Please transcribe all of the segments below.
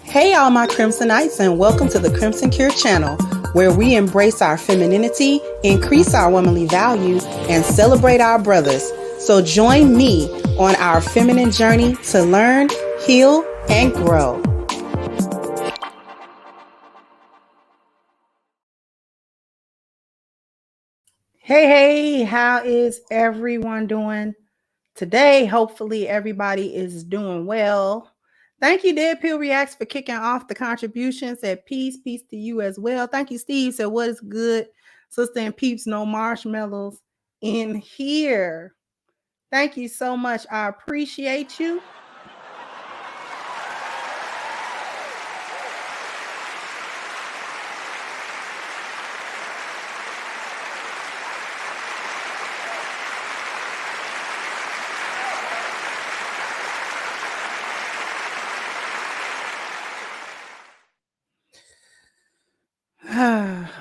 Hey, all my Crimsonites, and welcome to the Crimson Cure channel, where we embrace our femininity, increase our womanly value, and celebrate our brothers. So join me on our feminine journey to learn, heal, and grow. Hey, how is everyone doing today? Hopefully everybody is doing well. Thank you, Dead Pill Reacts, for kicking off the contributions. At peace to you as well. Thank you, Steve. So what is good, sister and peeps? No marshmallows in here. Thank you so much. I appreciate you.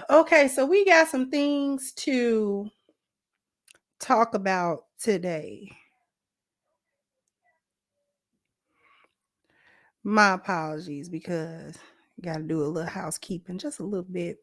Okay, so we got some things to talk about today. My apologies, because got to do a little housekeeping, just a little bit.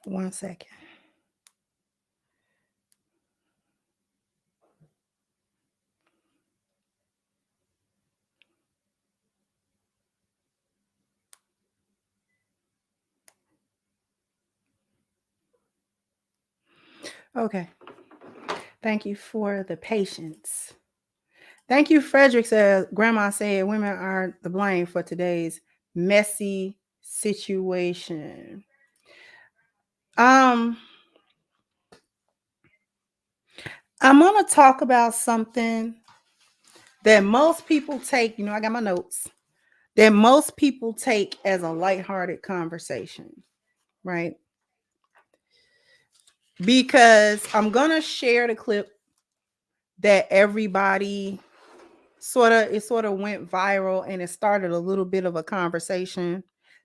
One second. Okay. Thank you for the patience. Thank you. Frederick says, Grandma said women are the blame for today's messy situation. I'm going to talk about something that most people take, I got my notes, that most people take as a lighthearted conversation, right? Because I'm going to share the clip that everybody sort of went viral, and it started a little bit of a conversation.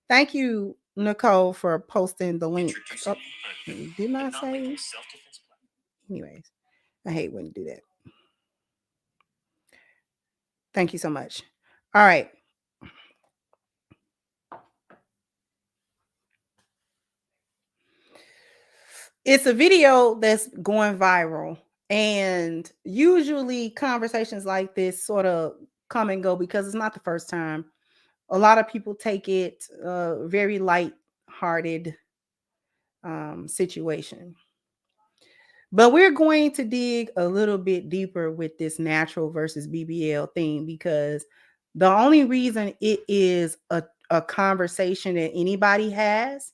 Thank you, Nicole, for posting the link. Oh, didn't I say? Anyways, I hate when you do that. Thank you so much. All right. It's a video that's going viral, and usually conversations like this sort of come and go because it's not the first time. A lot of people take it very light-hearted situation. But we're going to dig a little bit deeper with this natural versus BBL thing, because the only reason it is a conversation that anybody has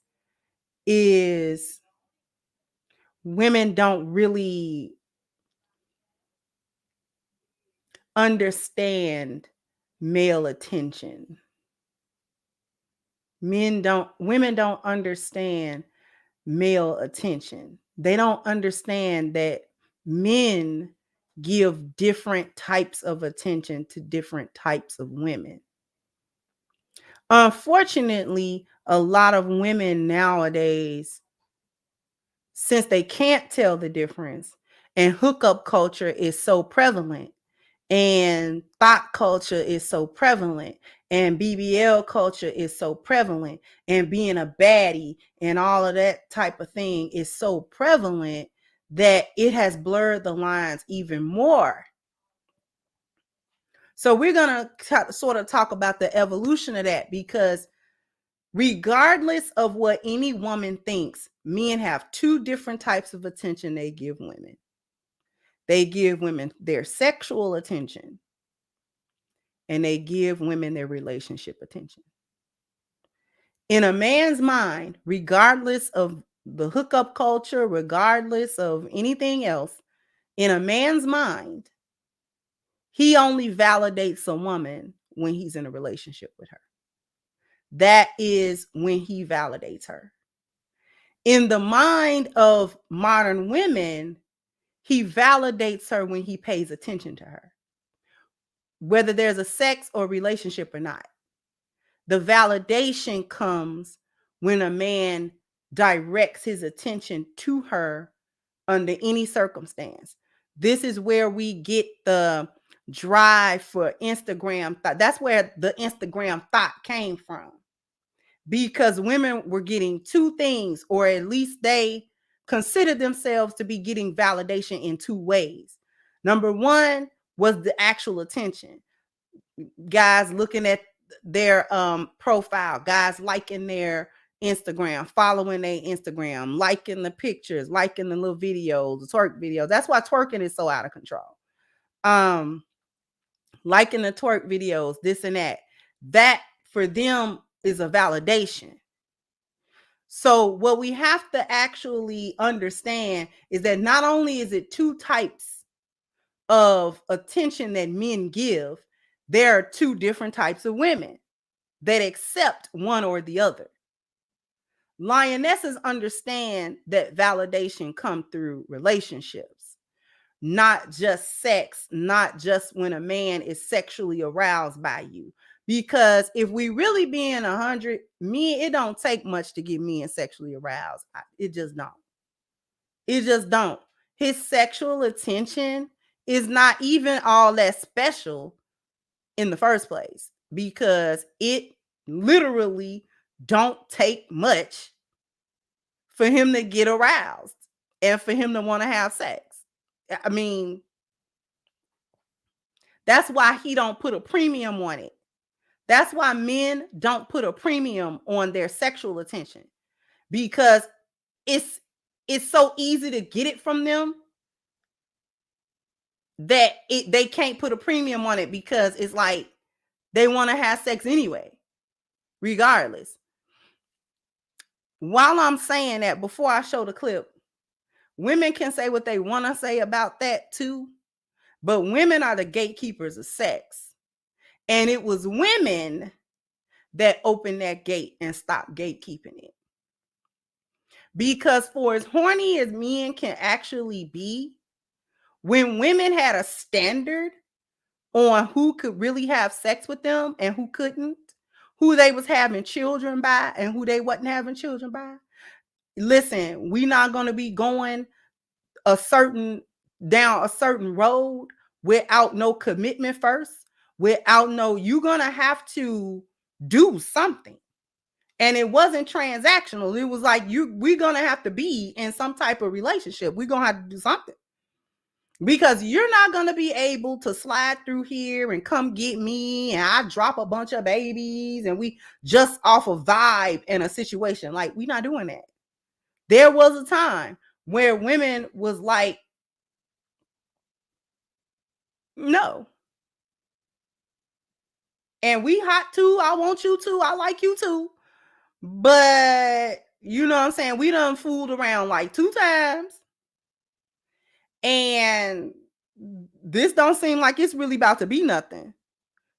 is women don't really understand male attention. Women don't understand male attention. They don't understand that men give different types of attention to different types of women. Unfortunately, a lot of women nowadays, since they can't tell the difference, and hookup culture is so prevalent, and thought culture is so prevalent, and BBL culture is so prevalent, and being a baddie and all of that type of thing is so prevalent that it has blurred the lines even more. So we're going to sort of talk about the evolution of that, because regardless of what any woman thinks, men have two different types of attention they give women. They give women their sexual attention, and they give women their relationship attention. In a man's mind, regardless of the hookup culture, regardless of anything else, in a man's mind, he only validates a woman when he's in a relationship with her. That is when he validates her. In the mind of modern women, he validates her when he pays attention to her. whether there's a sex or relationship or not. The validation comes when a man directs his attention to her under any circumstance. This is where we get the drive for Instagram thought. That's where the Instagram thought came from. Because women were getting two things, or at least they considered themselves to be getting validation in two ways. Number one was the actual attention. Guys looking at their profile, guys liking their Instagram, following their Instagram, liking the pictures, liking the little videos, the twerk videos. That's why twerking is so out of control. Liking the twerk videos, this and that. That for them is a validation. So what we have to actually understand is that not only is it two types of attention that men give, there are two different types of women that accept one or the other. Lionesses understand that validation comes through relationships, not just sex, not just when a man is sexually aroused by you. Because if we really being 100, it don't take much to get men sexually aroused. It just don't. It just don't. His sexual attention is not even all that special in the first place, because it literally don't take much for him to get aroused and for him to want to have sex. I mean, that's why he don't put a premium on it. That's why men don't put a premium on their sexual attention, because it's so easy to get it from them that they can't put a premium on it, because it's like they want to have sex anyway, regardless. While I'm saying that, before I show the clip, women can say what they want to say about that too, but women are the gatekeepers of sex. And it was women that opened that gate and stopped gatekeeping it. Because for as horny as men can actually be, when women had a standard on who could really have sex with them and who couldn't, who they was having children by and who they wasn't having children by, listen, we not going to be going down a certain road without no commitment first, without you're going to have to do something. And it wasn't transactional. It was like, we're going to have to be in some type of relationship. We're going to have to do something. Because you're not going to be able to slide through here and come get me and I drop a bunch of babies and we just off a vibe in a situation. Like, we're not doing that. There was a time where women was like, no. And we hot too. I want you too. I like you too. But you know what I'm saying? We done fooled around like 2 times. And this don't seem like it's really about to be nothing.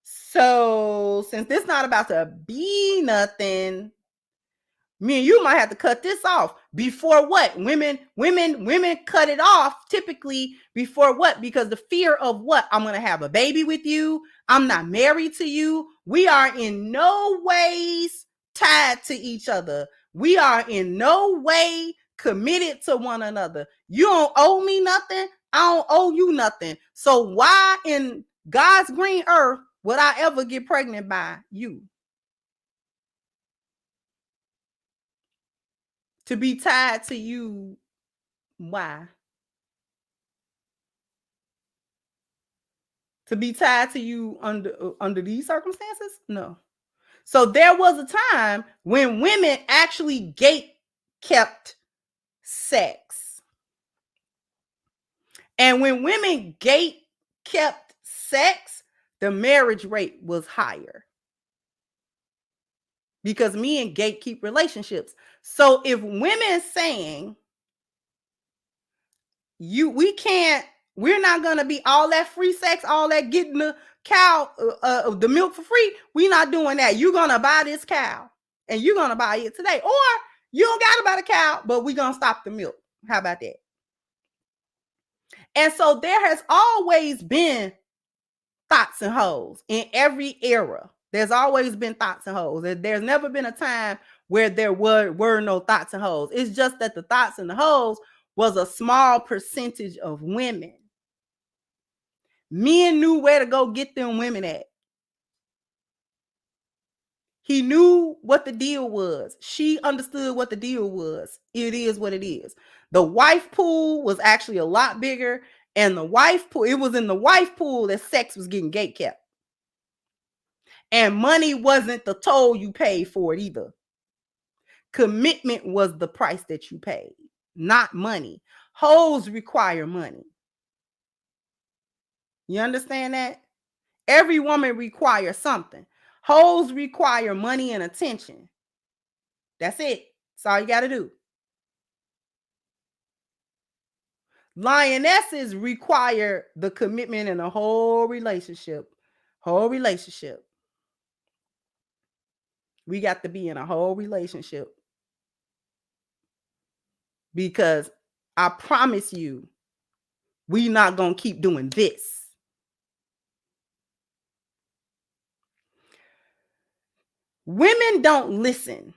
So since this not about to be nothing, me and you might have to cut this off. Before what? Women cut it off typically before what? Because the fear of what? I'm going to have a baby with you. I'm not married to you. We are in no ways tied to each other. We are in no way committed to one another. You don't owe me nothing. I don't owe you nothing. So why in God's green earth would I ever get pregnant by you? To be tied to you, why? To be tied to you under these circumstances? No. So there was a time when women actually gate kept sex. And when women gate kept sex, the marriage rate was higher. Because men gatekeep relationships. So if women saying, we're not going to be all that free sex, all that getting the cow, the milk for free. We're not doing that. You're going to buy this cow and you're going to buy it today. Or you don't got to buy the cow, but we're going to stop the milk. How about that? And so there has always been thoughts and hoes in every era. There's always been thoughts and hoes. There's never been a time where there were no thoughts and hoes. It's just that the thoughts and the hoes was a small percentage of women. Men knew where to go get them women at. He knew what the deal was. She understood what the deal was. It is what it is. The wife pool was actually a lot bigger, and the wife pool, it was in the wife pool that sex was getting gate kept. And money wasn't the toll you paid for it either. Commitment was the price that you paid, not money. Hoes require money. You understand that? Every woman requires something. Hoes require money and attention. That's it. That's all you got to do. Lionesses require the commitment in a whole relationship. Whole relationship. We got to be in a whole relationship. Because I promise you, we not going to keep doing this. Women don't listen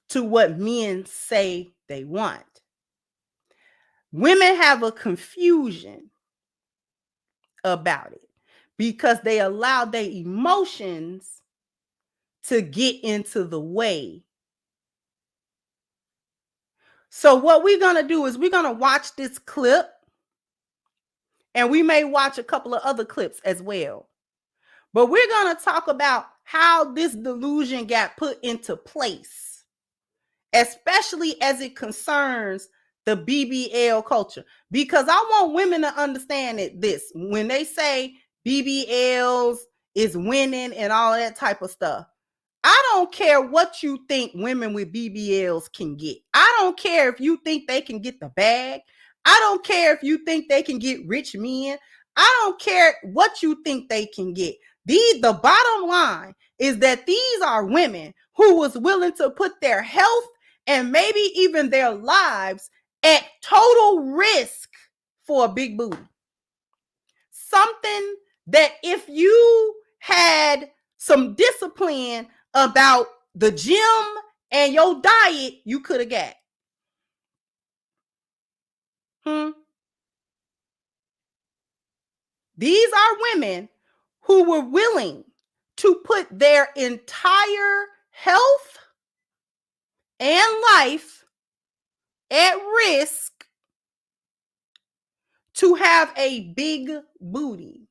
to what men say they want. Women have a confusion about it because they allow their emotions to get into the way. So what we're going to do is we're going to watch this clip, and we may watch a couple of other clips as well. But we're going to talk about how this delusion got put into place, especially as it concerns the BBL culture. Because I want women to understand that this, when they say BBLs is winning and all that type of stuff, I don't care what you think women with BBLs can get. I don't care if you think they can get the bag. I don't care if you think they can get rich men. I don't care what you think they can get. The bottom line is that these are women who was willing to put their health and maybe even their lives at total risk for a big booty. Something that if you had some discipline about the gym and your diet, you could have got. These are women who were willing to put their entire health and life at risk to have a big booty.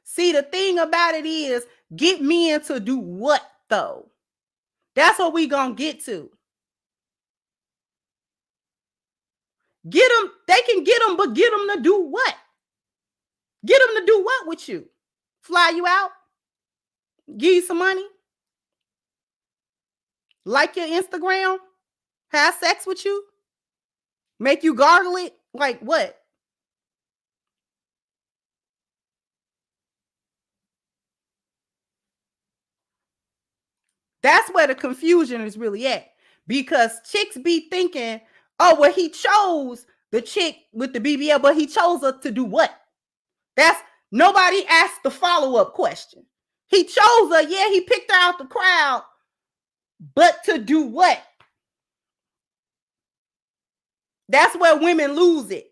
See, the thing about it is, get men to do what though? That's what we gonna get to. Get them, they can get them, but get them to do what? Get them to do what with you? Fly you out? Give you some money? Like your Instagram? Have sex with you? Make you gargle it? Like what? That's where the confusion is really at. Because chicks be thinking, oh, well, he chose the chick with the BBL, but he chose her to do what? That's nobody asked the follow-up question. He chose her, yeah, he picked her out the crowd, but to do what? That's where women lose it.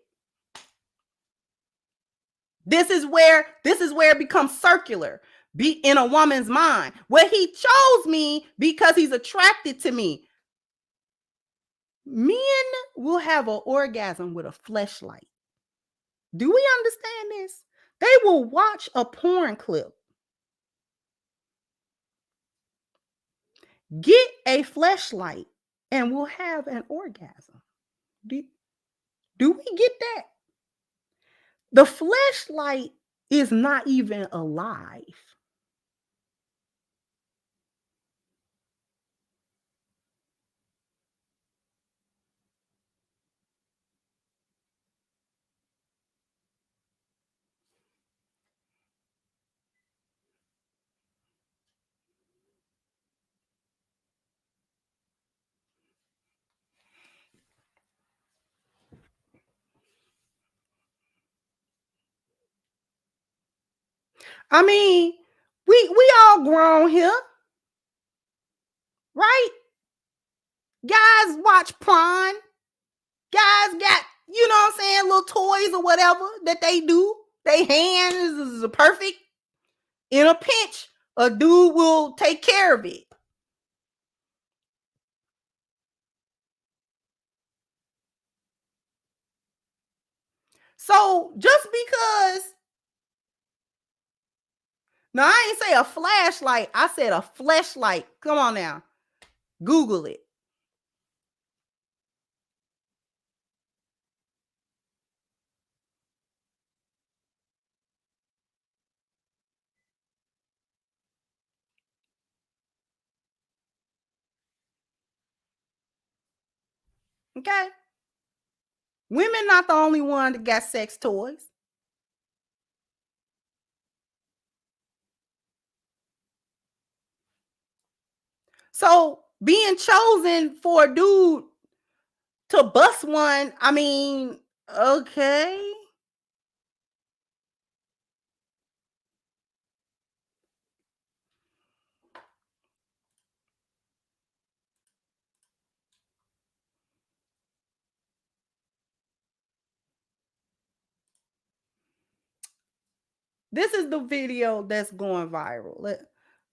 This is where it becomes circular. Be in a woman's mind. Well, he chose me because he's attracted to me. Men will have an orgasm with a fleshlight. Do we understand this? They will watch a porn clip, get a fleshlight, and will have an orgasm. Do we get that? The fleshlight is not even alive. I mean, we all grown here, right? Guys watch porn. Guys got, you know what I'm saying, little toys or whatever that they do. They hands is perfect. In a pinch, a dude will take care of it. So just because, now I ain't say a flashlight, I said a fleshlight. Come on now, Google it. Okay, women not the only one that got sex toys. So being chosen for a dude to bust one, I mean, okay. This is the video that's going viral.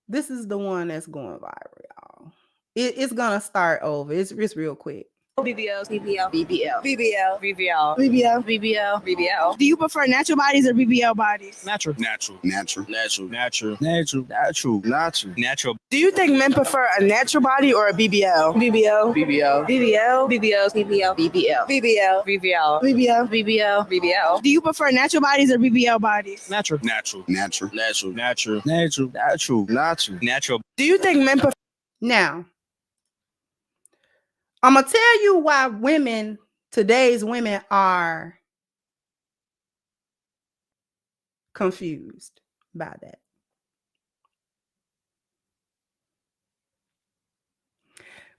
This is the one that's going viral, y'all. It's gonna start over. It's real quick. BBL, BBL, BBL, BBL, BBL, BBL, BBL, BBL. Do you prefer natural bodies or BBL bodies? Natural. Do you think men prefer a natural body or a BBL? BBL, BBL, BBL, BBL, BBL, BBL, BBL, BBL, BBL, BBL, BBL. Do you prefer natural bodies or BBL bodies? Natural. Do you think men prefer? Now, I'm gonna tell you why today's women are confused by that.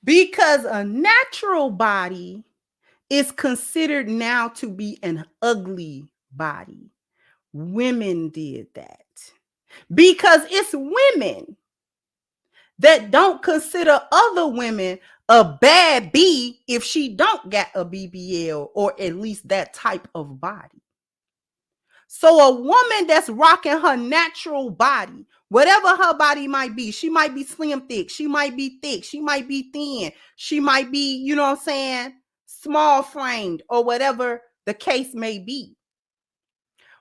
Because a natural body is considered now to be an ugly body. Women did that because it's women that don't consider other women a bad B if she don't got a BBL or at least that type of body. So a woman that's rocking her natural body, whatever her body might be, she might be slim thick, she might be thick, she might be thin, she might be, you know what I'm saying, small framed or whatever the case may be.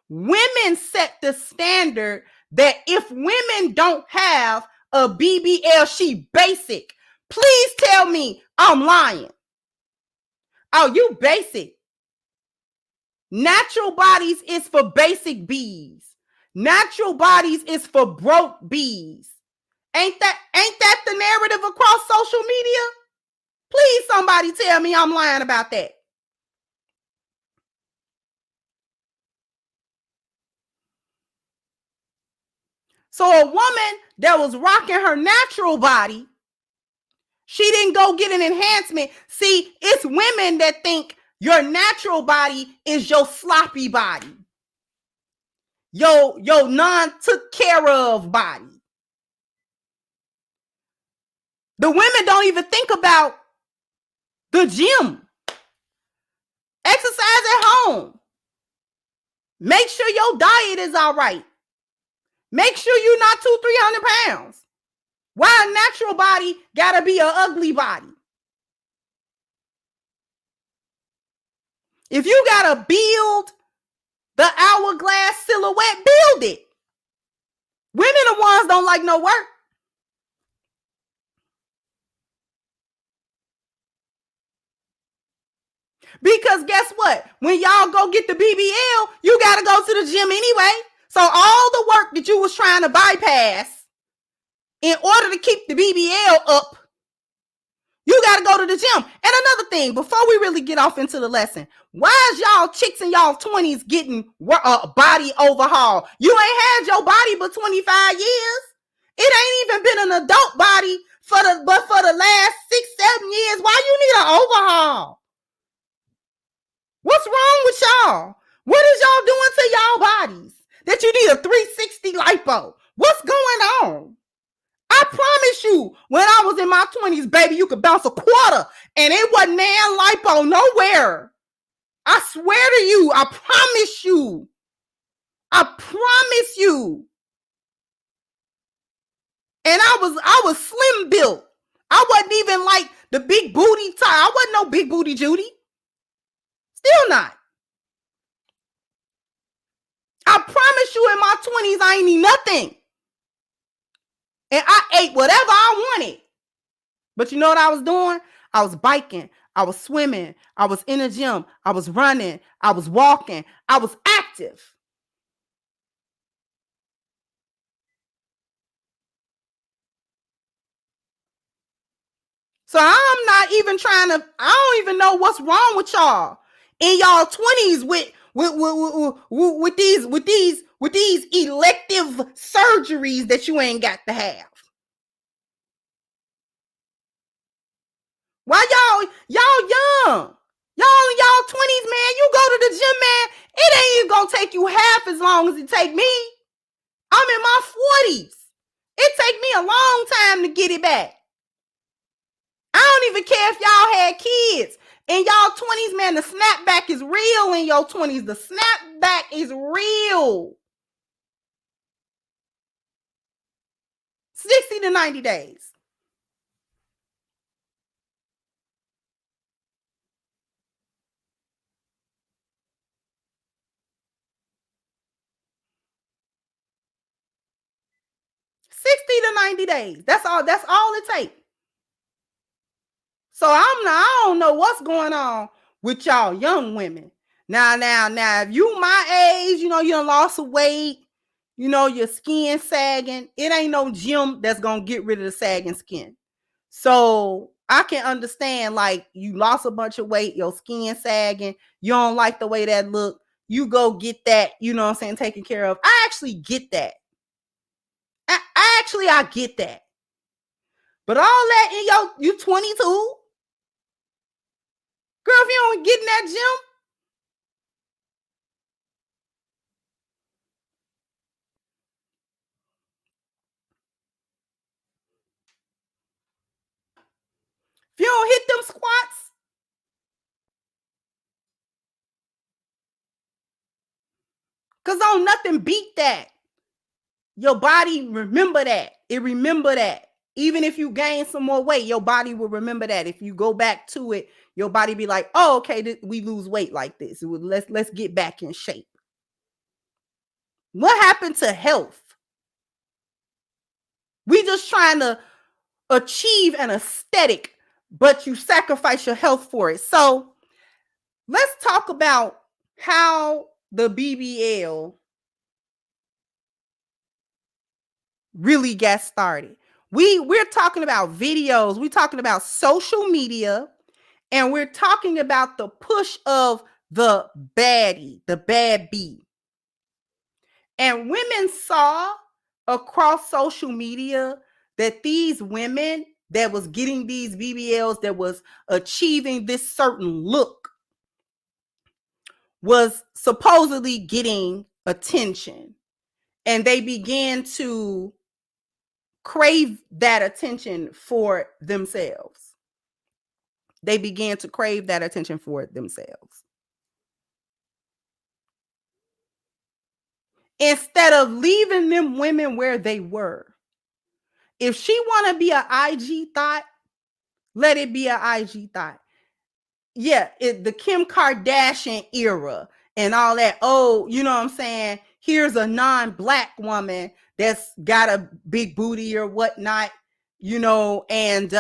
Women set the standard that if women don't have a BBL, she basic. Please tell me I'm lying. Oh, you basic. Natural bodies is for basic bees. Natural bodies is for broke bees. Ain't that the narrative across social media? Please somebody tell me I'm lying about that. So a woman that was rocking her natural body, she didn't go get an enhancement. See, it's women that think your natural body is your sloppy body. Your non-took care of body. The women don't even think about the gym. Exercise at home. Make sure your diet is all right. Make sure you're not 200-300 pounds. Why a natural body gotta be an ugly body? If you gotta build the hourglass silhouette, build it. Women the ones don't like no work. Because guess what? When y'all go get the BBL, you gotta go to the gym anyway. So all the work that you was trying to bypass in order to keep the BBL up, you got to go to the gym. And another thing, before we really get off into the lesson, why is y'all chicks in y'all 20s getting a body overhaul? You ain't had your body but 25 years. It ain't even been an adult body for the last 6-7 years. Why you need an overhaul? What's wrong with y'all? What is y'all doing to y'all bodies? that you need a 360 lipo. What's going on? I promise you, when I was in my 20s, baby, you could bounce a quarter and it wasn't man lipo nowhere. I swear to you, I promise you. I promise you. And I was slim built. I wasn't even like the big booty type. I wasn't no big booty Judy. Still not. I promise you, in my 20s, I ain't eat nothing. And I ate whatever I wanted. But you know what I was doing? I was biking. I was swimming. I was in the gym. I was running. I was walking. I was active. So I'm not even trying to, I don't even know what's wrong with y'all in y'all 20s with these elective surgeries that you ain't got to have. Why y'all young? Y'all in y'all 20s, man. You go to the gym, man. It ain't even gonna take you half as long as it take me. I'm in my 40s. It take me a long time to get it back. I don't even care if y'all had kids. In y'all 20s, man, the snapback is real in your 20s. The snapback is real. 60 to 90 days. $60 to 90 days. That's all it takes. So I don't know what's going on with y'all young women. Now, if you my age, you done lost some weight, your skin sagging, it ain't no gym that's gonna get rid of the sagging skin. So I can understand, like, you lost a bunch of weight, your skin sagging, you don't like the way that look, you go get that, taken care of. I actually get that. I get that. But all that in you 22? Girl, if you don't get in that gym, if you don't hit them squats, because don't nothing beat that. Your body remember that. It remember that. Even if you gain some more weight, your body will remember that. If you go back to it, your body be like, oh, okay, we lose weight like this. Let's get back in shape. What happened to health? We just trying to achieve an aesthetic, but you sacrifice your health for it. So let's talk about how the BBL really got started. We're talking about videos, we're talking about social media, and we're talking about the push of the baddie, the bad bee. And women saw across social media that these women that was getting these BBLs, that was achieving this certain look, was supposedly getting attention. And they began to crave that attention for themselves. They began to crave that attention for themselves. Instead of leaving them women where they were. If she want to be an IG thought, let it be an IG thought. Yeah, the Kim Kardashian era and all that. Oh, you know what I'm saying? Here's a non-black woman that's got a big booty or whatnot, and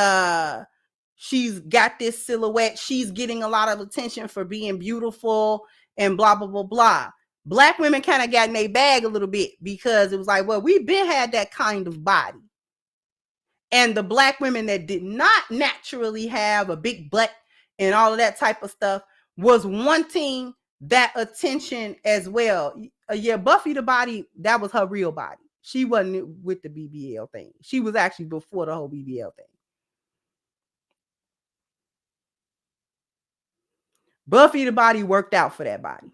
she's got this silhouette. She's getting a lot of attention for being beautiful and blah, blah, blah, blah. Black women kind of got in their bag a little bit because it was like, well, we've been had that kind of body. And the black women that did not naturally have a big butt and all of that type of stuff was wanting that attention as well. Yeah, Buffy the Body, that was her real body. She wasn't with the BBL thing. She was actually before the whole BBL thing. Buffy the Body worked out for that body.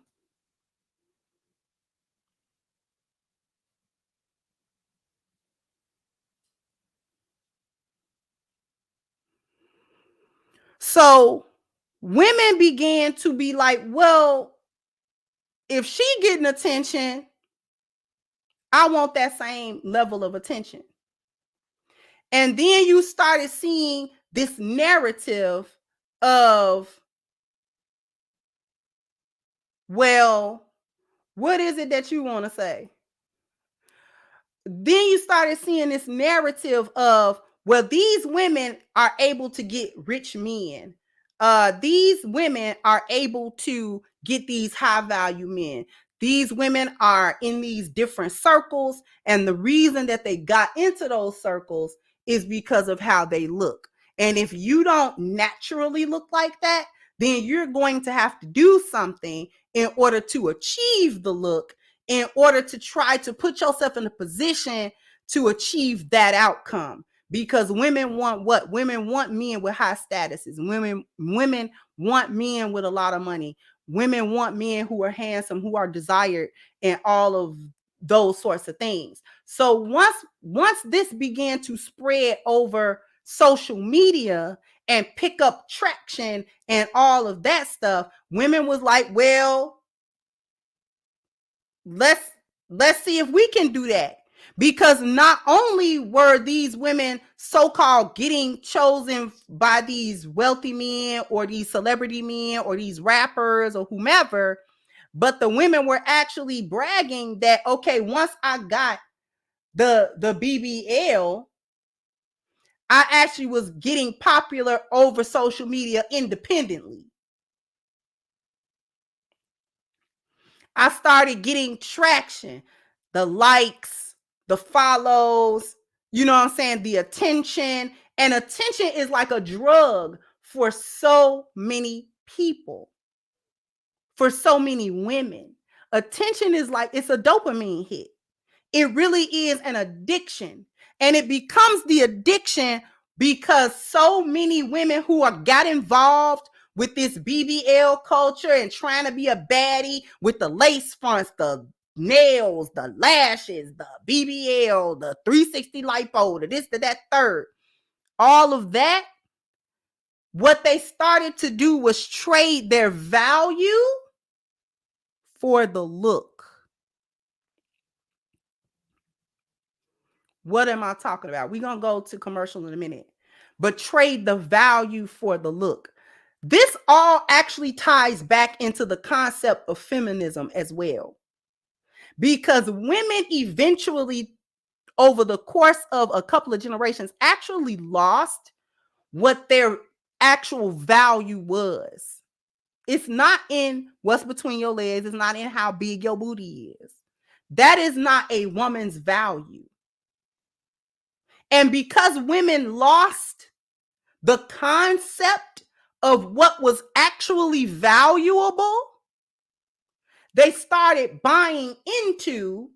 So women began to be like, well, if she getting attention, I want that same level of attention. And then you started seeing this narrative of, well, what is it that you want to say? Then you started seeing this narrative of, well, these women are able to get rich men. These women are able to get these high value men. These women are in these different circles, and the reason that they got into those circles is because of how they look. And if you don't naturally look like that, then you're going to have to do something in order to achieve the look, in order to try to put yourself in a position to achieve that outcome. Because women want what? Women want men with high statuses. Women want men with a lot of money. Women want men who are handsome, who are desired, and all of those sorts of things. So once this began to spread over social media and pick up traction and all of that stuff, women was like, well, let's see if we can do that. Because not only were these women so-called getting chosen by these wealthy men or these celebrity men or these rappers or whomever, but the women were actually bragging that, okay, once I got the BBL, I actually was getting popular over social media independently. I started getting traction, the likes, the follows, you know what I'm saying? The attention. And attention is like a drug for so many people, for so many women. Attention is like, it's a dopamine hit. It really is an addiction. And it becomes the addiction because so many women who got involved with this BBL culture and trying to be a baddie with the lace fronts, the nails, the lashes, the BBL, the 360 lipo, the this, the that, third, all of that, what they started to do was trade their value for the look. What am I talking about? We're going to go to commercial in a minute. But trade the value for the look. This all actually ties back into the concept of feminism as well. Because women eventually, over the course of a couple of generations, actually lost what their actual value was. It's not in what's between your legs. It's not in how big your booty is. That is not a woman's value. And because women lost the concept of what was actually valuable, they started buying into,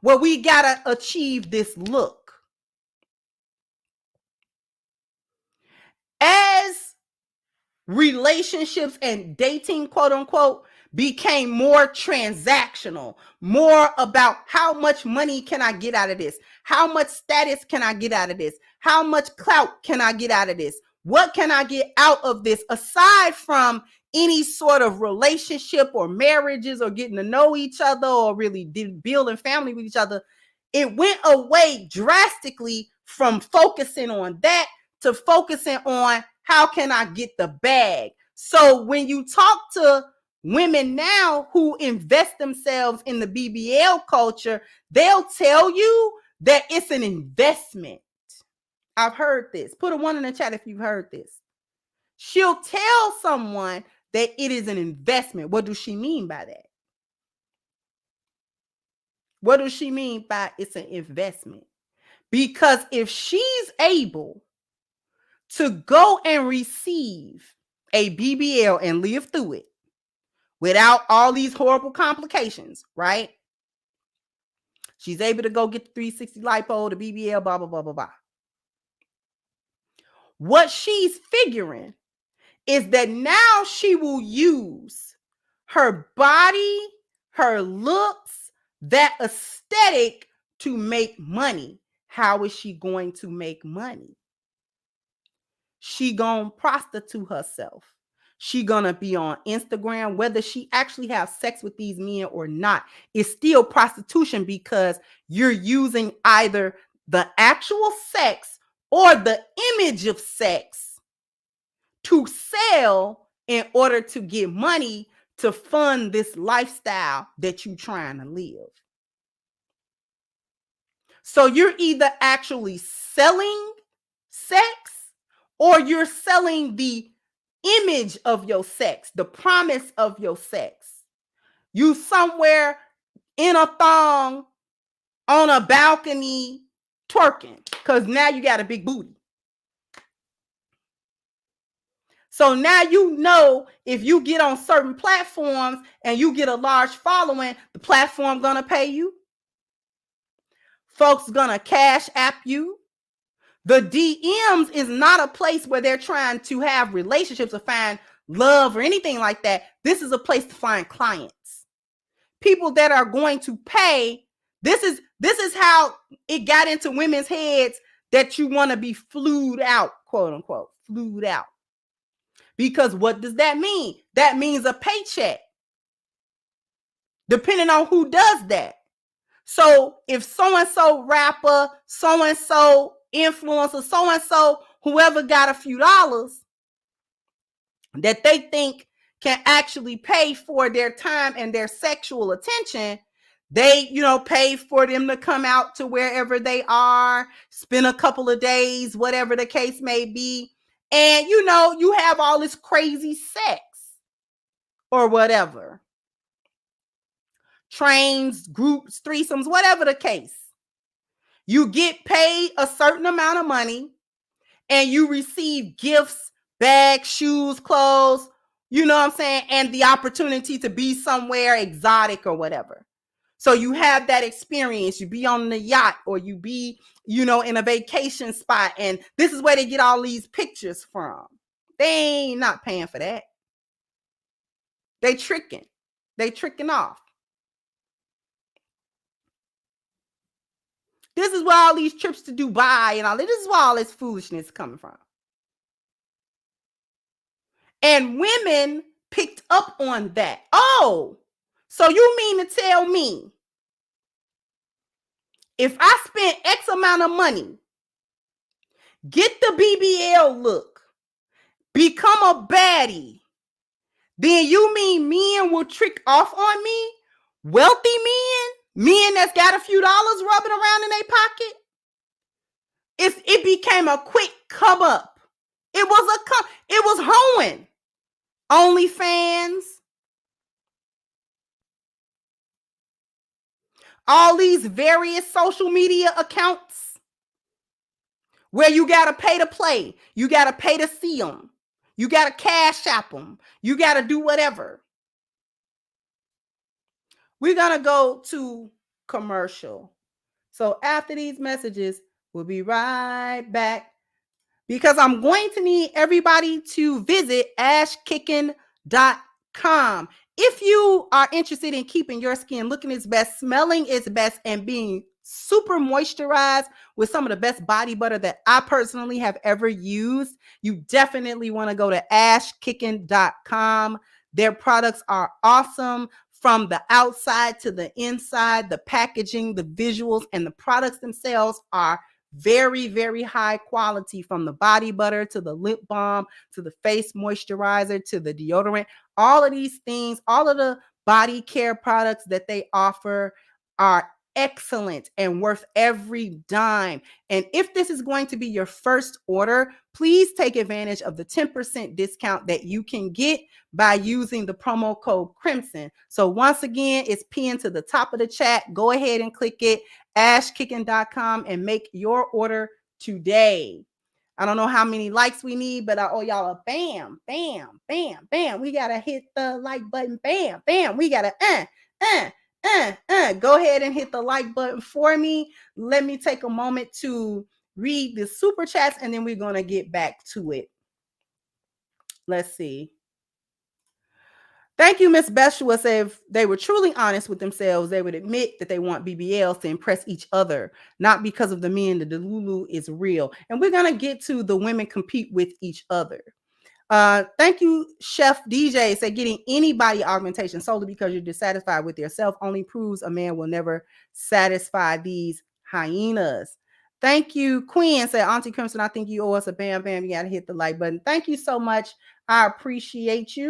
well, we got to achieve this look. As relationships and dating, quote unquote, became more transactional, more about how much money can I get out of this? How much status can I get out of this? How much clout can I get out of this? What can I get out of this aside from any sort of relationship or marriages or getting to know each other or really building family with each other? It went away drastically from focusing on that to focusing on how can I get the bag. So when you talk to women now who invest themselves in the BBL culture, they'll tell you that it's an investment. I've heard this. Put a 1 in the chat if you've heard this. She'll tell someone that it is an investment. What does she mean by that? What does she mean by it's an investment? Because if she's able to go and receive a BBL and live through it without all these horrible complications, right? She's able to go get the 360 lipo, the BBL, blah, blah, blah, blah, blah. What she's figuring is that now she will use her body, her looks, that aesthetic to make money. How is she going to make money? she gonna prostitute herself. She gonna be on Instagram, whether she actually have sex with these men or not. It's still prostitution because you're using either the actual sex or the image of sex to sell in order to get money to fund this lifestyle that you're trying to live. So you're either actually selling sex or you're selling the image of your sex, the promise of your sex. You somewhere in a thong on a balcony twerking because now you got a big booty. So now you know if you get on certain platforms and you get a large following, the platform gonna pay you. Folks gonna cash app you. The DMs is not a place where they're trying to have relationships or find love or anything like that. This is a place to find clients. People that are going to pay. This is how it got into women's heads that you want to be flued out, quote unquote, flued out. Because what does that mean? That means a paycheck, depending on who does that. So if so-and-so rapper, so-and-so influencer, so-and-so, whoever got a few dollars that they think can actually pay for their time and their sexual attention, they, pay for them to come out to wherever they are, spend a couple of days, whatever the case may be. And, you have all this crazy sex or whatever. Trains, groups, threesomes, whatever the case. You get paid a certain amount of money and you receive gifts, bags, shoes, clothes, you know what I'm saying? And the opportunity to be somewhere exotic or whatever. So you have that experience. You be on the yacht or you be, in a vacation spot. And this is where they get all these pictures from. They ain't not paying for that. They tricking. They tricking off. This is where all these trips to Dubai and all this is where all this foolishness is coming from. And women picked up on that. Oh, so you mean to tell me if I spend X amount of money, get the BBL look, become a baddie, then you mean men will trick off on me? Wealthy men that's got a few dollars rubbing around in their pocket? It became a quick come up. It was hoeing. OnlyFans. All these various social media accounts where you got to pay to play. You got to pay to see them. You got to cash app them. You got to do whatever. We're going to go to commercial. So after these messages, we'll be right back because I'm going to need everybody to visit ashkicking.com. If you are interested in keeping your skin looking its best, smelling its best, and being super moisturized with some of the best body butter that I personally have ever used, you definitely want to go to ashkicking.com. Their products are awesome from the outside to the inside. The packaging, the visuals, and the products themselves are very, very high quality, from the body butter to the lip balm to the face moisturizer to the deodorant. All of these things, all of the body care products that they offer are excellent and worth every dime. And if this is going to be your first order, please take advantage of the 10% discount that you can get by using the promo code Crimson. So once again, it's pinned to the top of the chat. Go ahead and click it, ashkicking.com, and make your order today. I don't know how many likes we need, but I owe y'all a bam, bam, bam, bam. We got to hit the like button. Bam, bam. We got to go ahead and hit the like button for me. Let me take a moment to read the super chats and then we're going to get back to it. Let's see. Thank you, Miss Beshua. Said if they were truly honest with themselves, they would admit that they want BBLs to impress each other, not because of the men. The Delulu is real. And we're going to get to the women compete with each other. Thank you, Chef DJ. Say getting any body augmentation solely because you're dissatisfied with yourself only proves a man will never satisfy these hyenas. Thank you, Queen. Say Auntie Crimson, I think you owe us a bam bam. You gotta hit the like button. Thank you so much. I appreciate you.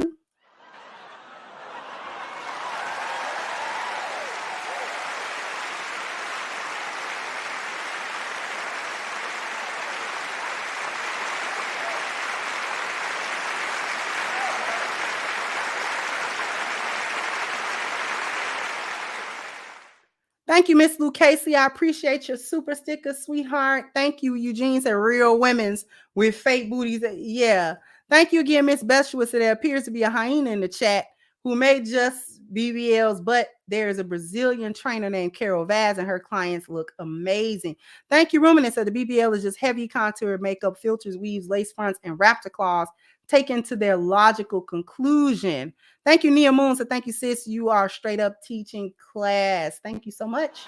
Thank you, Miss Lucasey. I appreciate your super sticker, sweetheart. Thank you, Eugene. Said real women's with fake booties. Yeah. Thank you again, Miss Beshua. There appears to be a hyena in the chat who made just BBLs, but there's a Brazilian trainer named Carol Vaz, and her clients look amazing. Thank you, Ruminant. Said the BBL is just heavy contour makeup, filters, weaves, lace fronts, and raptor claws taken to their logical conclusion. Thank you, Nia Moon. So thank you, sis. You are straight up teaching class. Thank you so much.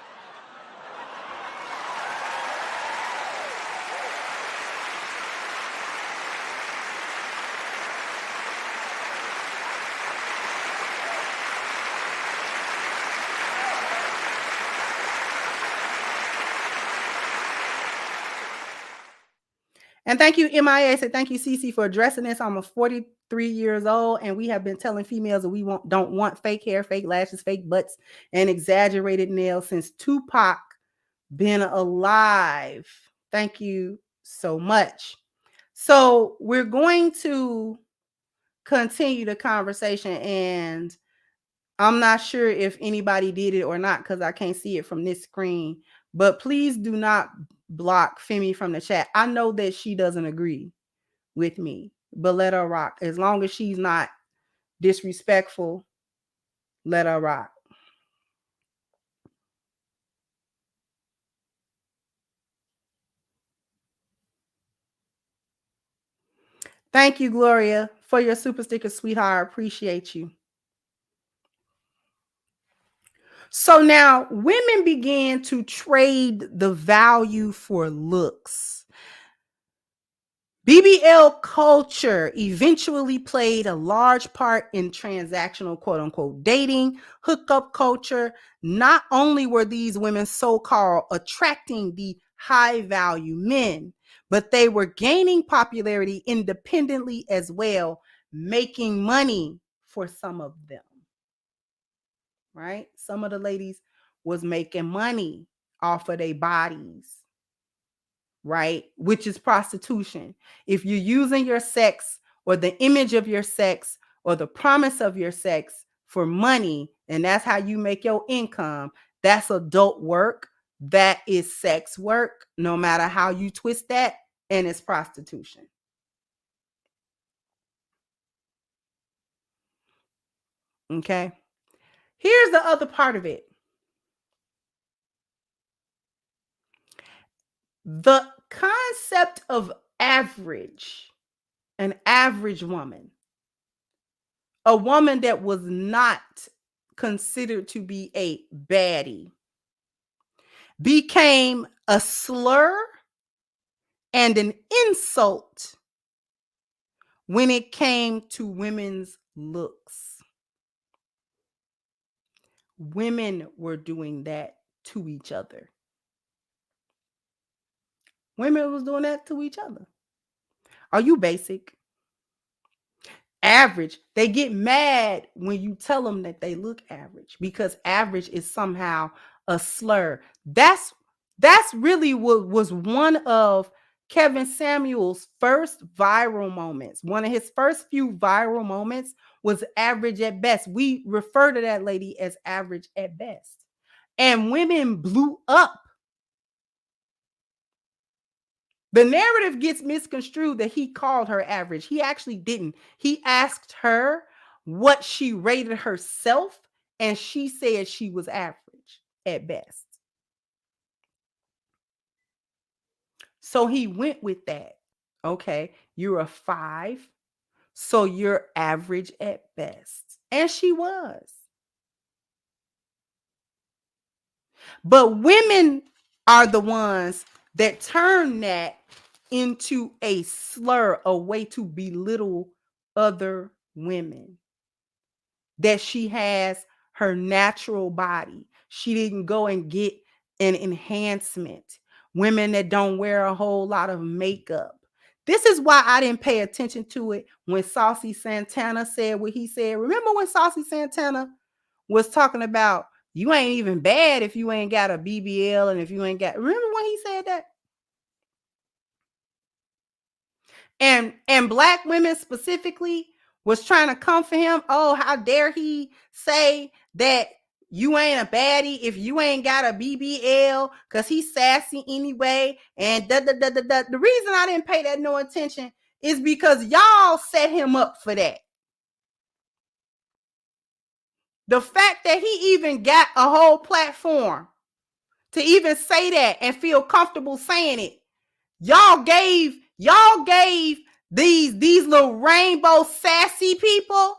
And thank you, MIA. Said thank you, Cece, for addressing this. I'm 43 years old, and we have been telling females that we don't want fake hair, fake lashes, fake butts, and exaggerated nails since Tupac been alive. Thank you so much. So we're going to continue the conversation, and I'm not sure if anybody did it or not because I can't see it from this screen. But please do not block Femi from the chat. I know that she doesn't agree with me, but let her rock. As long as she's not disrespectful, let her rock. Thank you, Gloria, for your super sticker, sweetheart. I appreciate you. So now women began to trade the value for looks. BBL culture eventually played a large part in transactional quote unquote dating, hookup culture. Not only were these women so-called attracting the high value men, but they were gaining popularity independently as well, making money for some of them. Right? Some of the ladies was making money off of their bodies, right? Which is prostitution. If you're using your sex or the image of your sex or the promise of your sex for money, and that's how you make your income, that's adult work. That is sex work, no matter how you twist that, and it's prostitution. Okay. Here's the other part of it. The concept of average, an average woman, a woman that was not considered to be a baddie, became a slur and an insult when it came to women's looks. Women were doing that to each other. Women was doing that to each other. Are you basic? Average. They get mad when you tell them that they look average because average is somehow a slur. That's really what was one of Kevin Samuel's first viral moments. One of his first few viral moments was average at best. We refer to that lady as average at best. And women blew up. The narrative gets misconstrued that he called her average. He actually didn't. He asked her what she rated herself, and she said she was average at best. So he went with that. Okay, you're a 5. So you're average at best. And she was. But women are the ones that turn that into a slur, a way to belittle other women. That she has her natural body. She didn't go and get an enhancement. Women that don't wear a whole lot of makeup. This is why I didn't pay attention to it when Saucy Santana said what he said. Remember when Saucy Santana was talking about you ain't even bad if you ain't got a BBL and if you ain't got, remember when he said that? And black women specifically was trying to come for him. Oh, how dare he say that you ain't a baddie if you ain't got a BBL, because he's sassy anyway. And the reason I didn't pay that no attention is because y'all set him up for that. The fact that he even got a whole platform to even say that and feel comfortable saying it, y'all gave these little rainbow sassy people,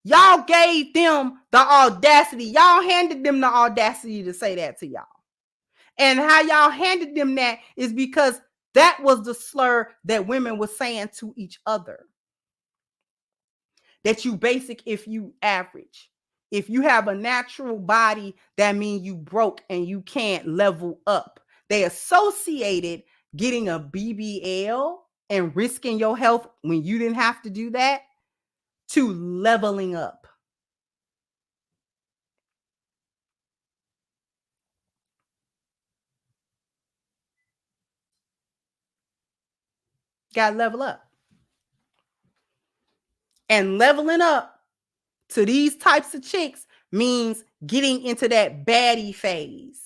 y'all gave them the audacity. Y'all handed them the audacity to say that to y'all. And how y'all handed them that is because that was the slur that women were saying to each other. That you basic if you average. If you have a natural body, that means you broke and you can't level up. They associated getting a BBL and risking your health when you didn't have to do that to leveling up. Got to level up. And leveling up to these types of chicks means getting into that baddie phase.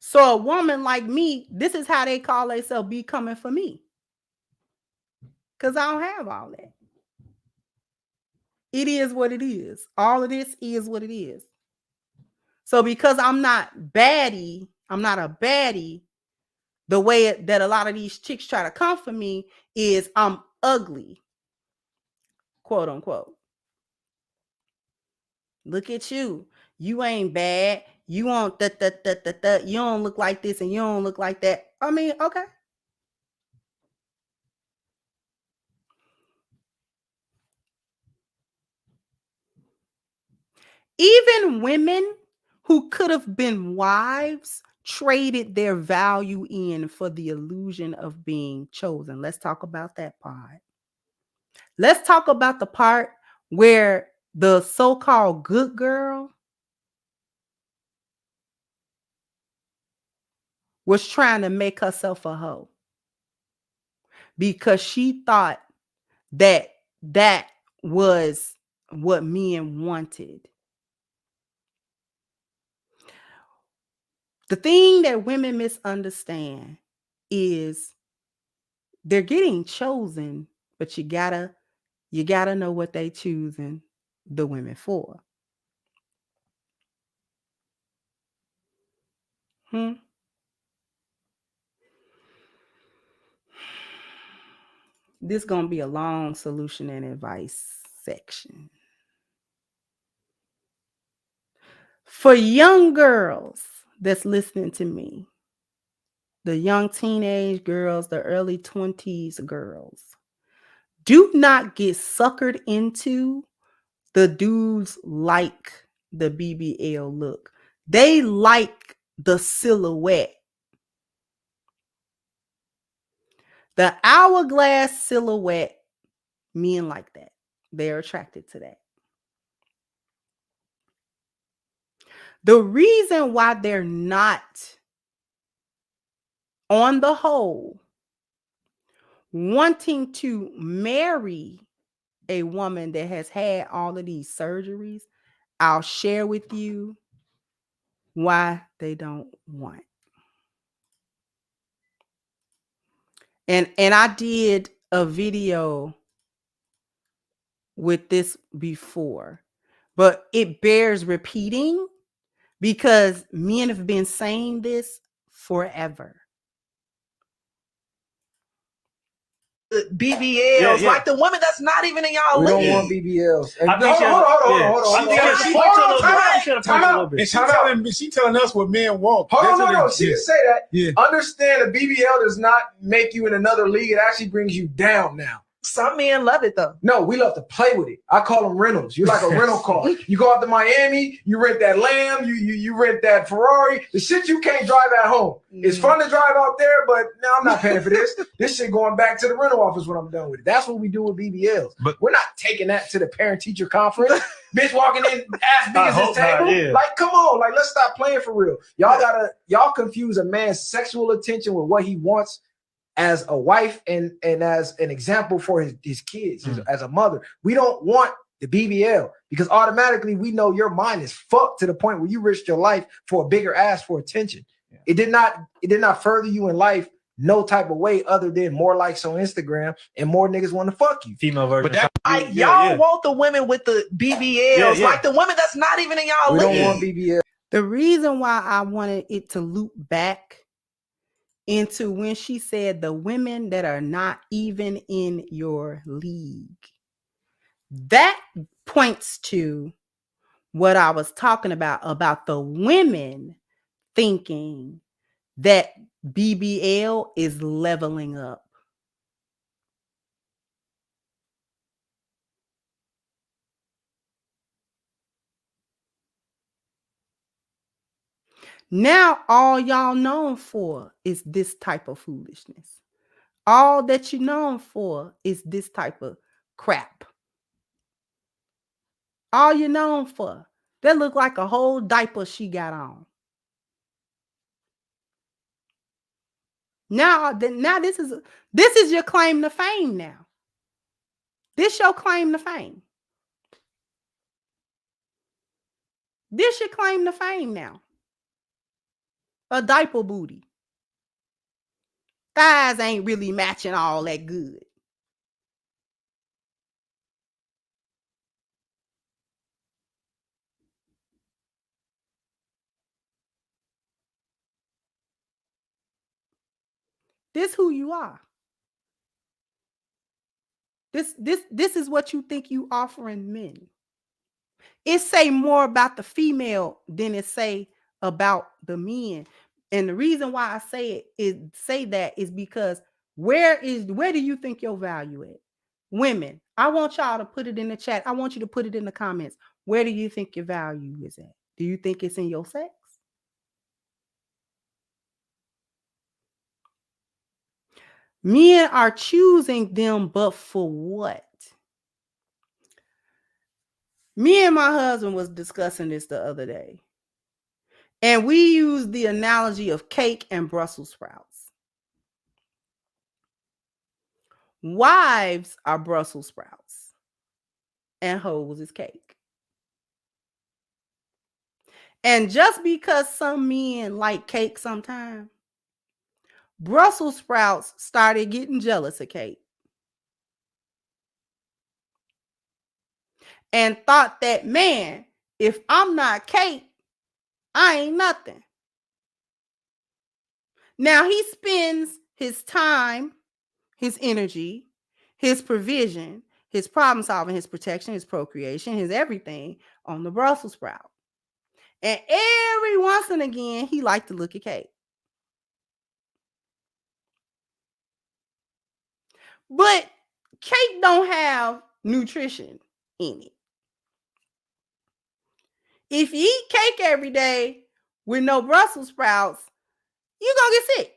So a woman like me, this is how they call themselves, be coming for me. Because I don't have all that. It is what it is. All of this is what it is. So because I'm not a baddie, the way that a lot of these chicks try to come for me is I'm ugly, quote unquote. Look at you. You ain't bad. You don't you don't look like this and you don't look like that. I mean, okay. Even women who could have been wives traded their value in for the illusion of being chosen. Let's talk about that part. Let's talk about the part where the so-called good girl was trying to make herself a hoe because she thought that that was what men wanted. The thing that women misunderstand is they're getting chosen, but you gotta know what they choosing the women for. This gonna be a long solution and advice section. For young girls that's listening to me, the young teenage girls, the early 20s girls, do not get suckered into the dudes like the BBL look. They like the silhouette. The hourglass silhouette, men like that. They're attracted to that. The reason why they're not, on the whole, wanting to marry a woman that has had all of these surgeries, I'll share with you why they don't want. And I did a video with this before, but it bears repeating because men have been saying this forever. BBLs, like the women that's not even in y'all We league. don't want BBLs. And Hold on. She telling us what men want. Hold on, no. She didn't say that. Yeah. Understand the BBL does not make you in another league. It actually brings you down now. Some men love it though. No, we love to play with it. I call them rentals. You're like a rental car. You go out to Miami, you rent that Lamb, you rent that Ferrari. The shit you can't drive at home. It's fun to drive out there, but no, I'm not paying for this. This shit going back to the rental office when I'm done with it. That's what we do with BBLs. But we're not taking that to the parent-teacher conference. Bitch walking in ass big as his table. Like, come on, like let's stop playing for real. Y'all confuse a man's sexual attention with what he wants as a wife and as an example for his kids, as a mother. We don't want the BBL because automatically we know your mind is fucked to the point where you risked your life for a bigger ass for attention. Yeah. It did not further you in life no type of way other than more likes on Instagram and more niggas want to fuck you. Female version. But y'all want the women with the BBLs, like the women that's not even in y'all league. We don't want BBL. The reason why I wanted it to loop back into when she said the women that are not even in your league, that points to what I was talking about the women thinking that BBL is leveling up. Now, all y'all known for is this type of foolishness. All that you're known for is this type of crap. All you're known for. That look like a whole diaper she got on. Now this is your claim to fame now. This your claim to fame. This your claim to fame now. A diaper booty. Thighs ain't really matching all that good. This who you are. This is what you think you offering men. It say more about the female than it say about the men. And the reason why I say that is because where do you think your value is? Women, I want y'all to put it in the chat. I want you to put it in the comments. Where do you think your value is at? Do you think it's in your sex? Men are choosing them, but for what? Me and my husband was discussing this the other day. And we used the analogy of cake and Brussels sprouts. Wives are Brussels sprouts and hoes is cake. And just because some men like cake sometimes, Brussels sprouts started getting jealous of cake and thought that, man, if I'm not cake, I ain't nothing. Now he spends his time, his energy, his provision, his problem solving, his protection, his procreation, his everything on the Brussels sprout. And every once and again, he liked to look at cake. But cake don't have nutrition in it. If you eat cake every day with no Brussels sprouts, you're going to get sick.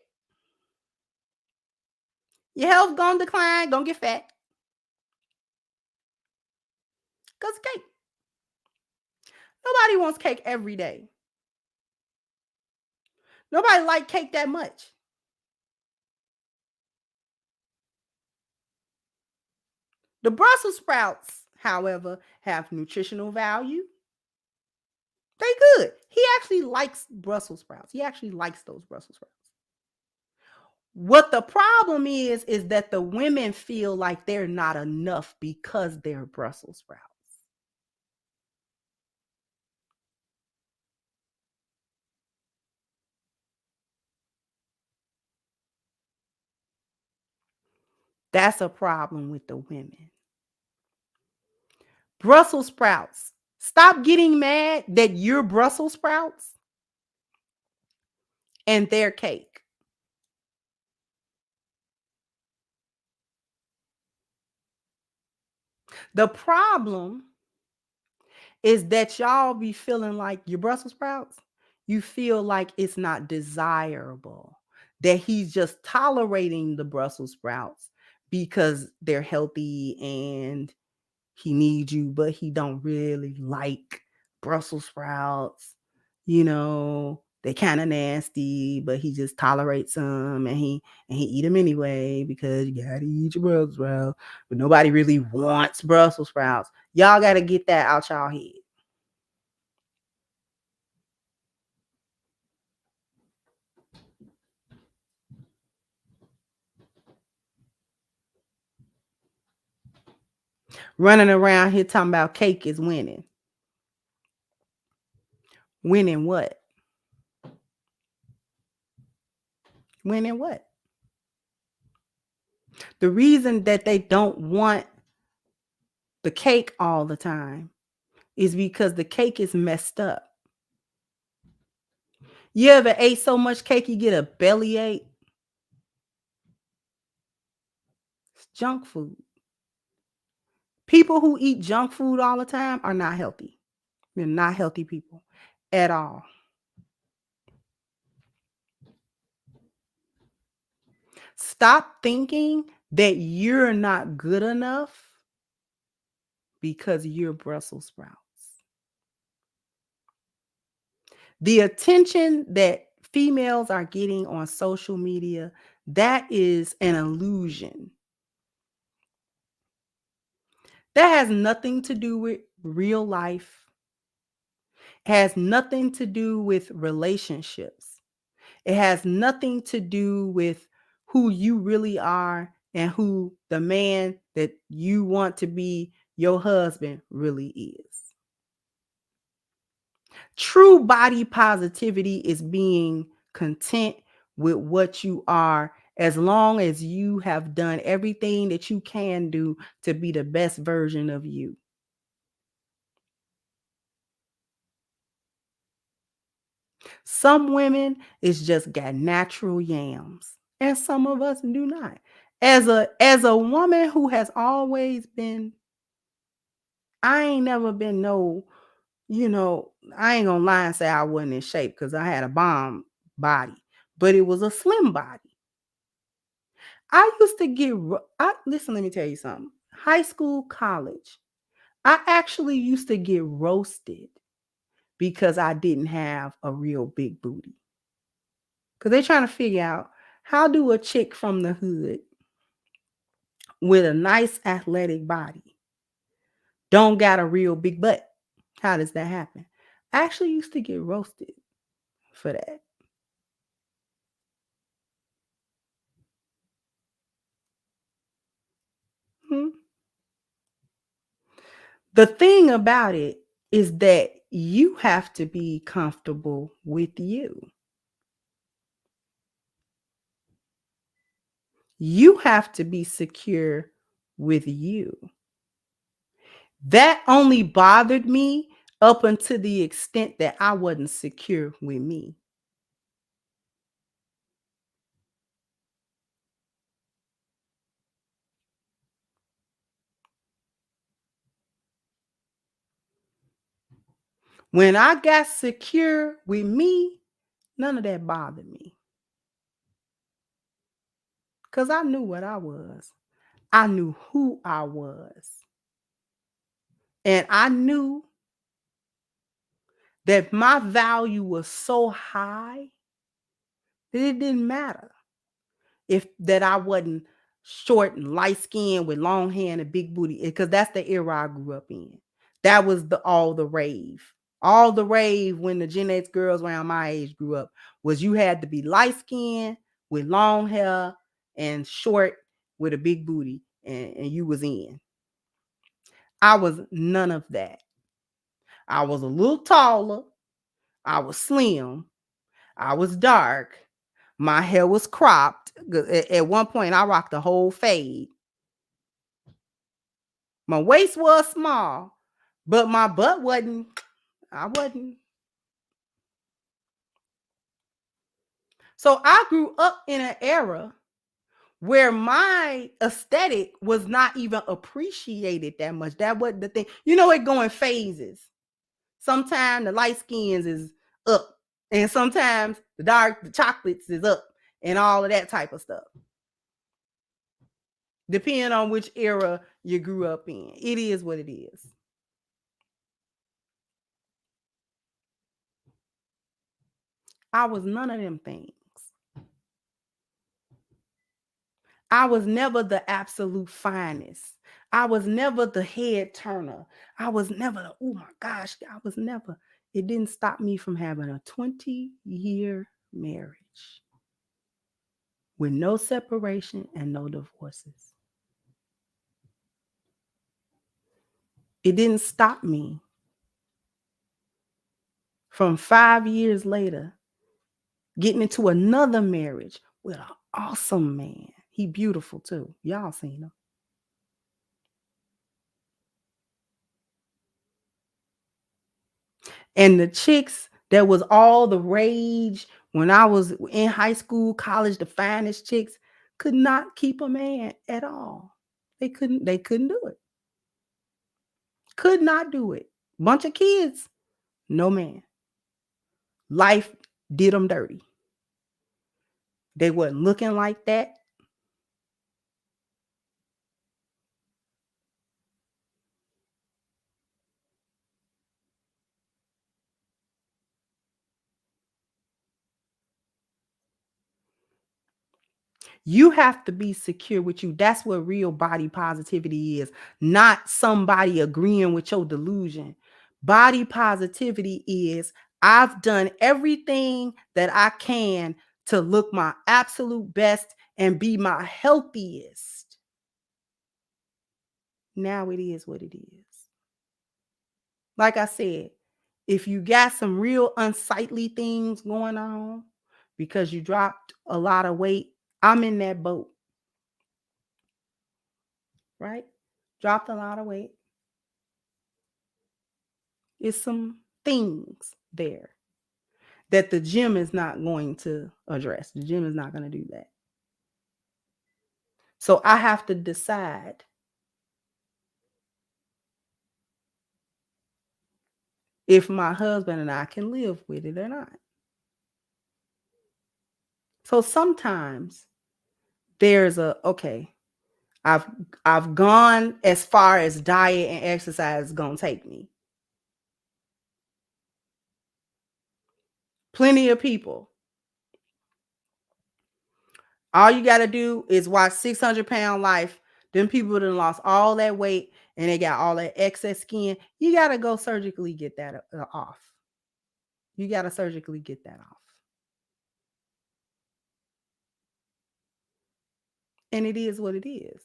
Your health going to decline, going to get fat. Because cake. Nobody wants cake every day. Nobody like cake that much. The Brussels sprouts, however, have nutritional value. They good. He actually likes Brussels sprouts. He actually likes those Brussels sprouts. What the problem is that the women feel like they're not enough because they're Brussels sprouts. That's a problem with the women. Brussels sprouts. Stop getting mad that you're Brussels sprouts and they're cake. The problem is that y'all be feeling like you're Brussels sprouts. You feel like it's not desirable, that he's just tolerating the Brussels sprouts because they're healthy and he needs you, but he don't really like Brussels sprouts. You know, they kind of nasty, but he just tolerates them and he eat them anyway because you gotta eat your Brussels sprouts. But nobody really wants Brussels sprouts. Y'all gotta get that out y'all head. Running around here talking about cake is winning. Winning what? Winning what? The reason that they don't want the cake all the time is because the cake is messed up. You ever ate so much cake you get a bellyache? It's junk food. People who eat junk food all the time are not healthy. They're not healthy people at all. Stop thinking that you're not good enough because you're Brussels sprouts. The attention that females are getting on social media, that is an illusion. That has nothing to do with real life. It has nothing to do with relationships. It has nothing to do with who you really are and who the man that you want to be your husband really is. True body positivity is being content with what you are as long as you have done everything that you can do to be the best version of you. Some women is just got natural yams, and some of us do not. As a woman who has always been, I ain't never been no, I ain't gonna lie and say I wasn't in shape because I had a bomb body, but it was a slim body. I used to get, listen, let me tell you something. High school, college, I actually used to get roasted because I didn't have a real big booty. Because they're trying to figure out, how do a chick from the hood with a nice athletic body don't got a real big butt? How does that happen? I actually used to get roasted for that. The thing about it is that you have to be comfortable with you. You have to be secure with you. That only bothered me up until the extent that I wasn't secure with me. When I got secure with me, none of that bothered me. Because I knew what I was. I knew who I was. And I knew that my value was so high that it didn't matter if that I wasn't short and light skinned with long hair and a big booty, because that's the era I grew up in. That was all the rave. All the rave when the Gen X girls around my age grew up was you had to be light skinned with long hair and short with a big booty, and you was in. I was none of that. I was a little taller. I was slim. I was dark. My hair was cropped. At one point, I rocked the whole fade. My waist was small, but my butt wasn't. I wasn't. So I grew up in an era where my aesthetic was not even appreciated that much. That wasn't the thing. You know, it go in phases. Sometimes the light skins is up, and sometimes the chocolates is up, and all of that type of stuff. Depending on which era you grew up in. It is what it is. I was none of them things. I was never the absolute finest. I was never the head turner. I was never the, oh my gosh, I was never. It didn't stop me from having a 20-year marriage with no separation and no divorces. It didn't stop me from 5 years later getting into another marriage with an awesome man. He beautiful too. Y'all seen him. And the chicks that was all the rage when I was in high school, college, the finest chicks could not keep a man at all. They couldn't do it. Could not do it. Bunch of kids, no man. Life did them dirty. They wasn't looking like that. You have to be secure with you. That's what real body positivity is, not somebody agreeing with your delusion. Body positivity is, I've done everything that I can to look my absolute best and be my healthiest. Now it is what it is. Like I said, if you got some real unsightly things going on because you dropped a lot of weight, I'm in that boat. Right? Dropped a lot of weight. It's some things there that the gym is not going to address. The gym is not going to do that. So I have to decide if my husband and I can live with it or not. So sometimes there's okay, I've gone as far as diet and exercise is going to take me. Plenty of people. All you got to do is watch 600 Pound Life. Them people that lost all that weight and they got all that excess skin. You got to go surgically get that off. You got to surgically get that off. And it is what it is.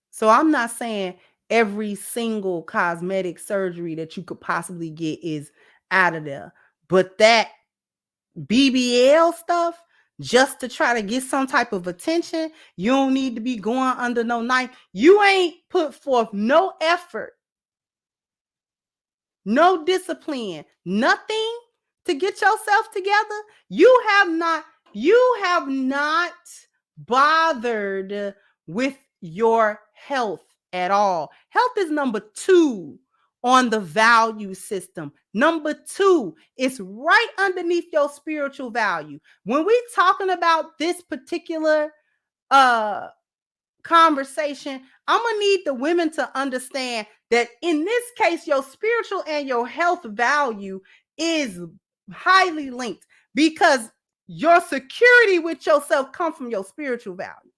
So I'm not saying every single cosmetic surgery that you could possibly get is out of there. But that BBL stuff, just to try to get some type of attention, you don't need to be going under no knife. You ain't put forth no effort, no discipline, nothing to get yourself together. You have not bothered with your health at all. Health is number 2 on the value system. Number 2, it's right underneath your spiritual value. When we talking about this particular conversation, I'm gonna need the women to understand that in this case, your spiritual and your health value is highly linked, because your security with yourself comes from your spiritual value.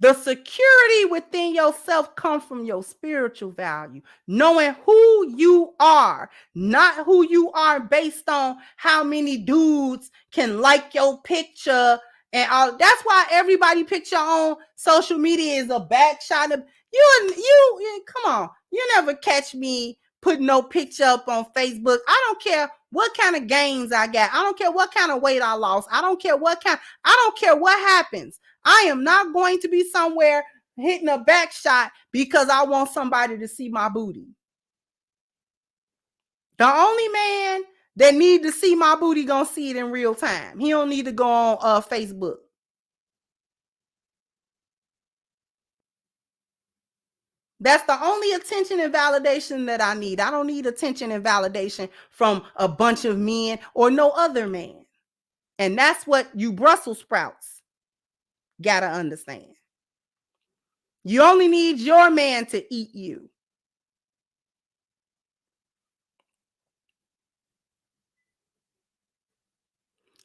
The security within yourself comes from your spiritual value, knowing who you are, not who you are based on how many dudes can like your picture and all. That's why everybody picture on social media is a back shot of you. Come on, you never catch me putting no picture up on Facebook. I don't care what kind of gains I got. I don't care what kind of weight I lost. I don't care what happens. I am not going to be somewhere hitting a back shot because I want somebody to see my booty. The only man that need to see my booty gonna see it in real time. He don't need to go on Facebook. That's the only attention and validation that I need. I don't need attention and validation from a bunch of men or no other man. And that's what you Brussels sprouts gotta understand. You only need your man to eat you.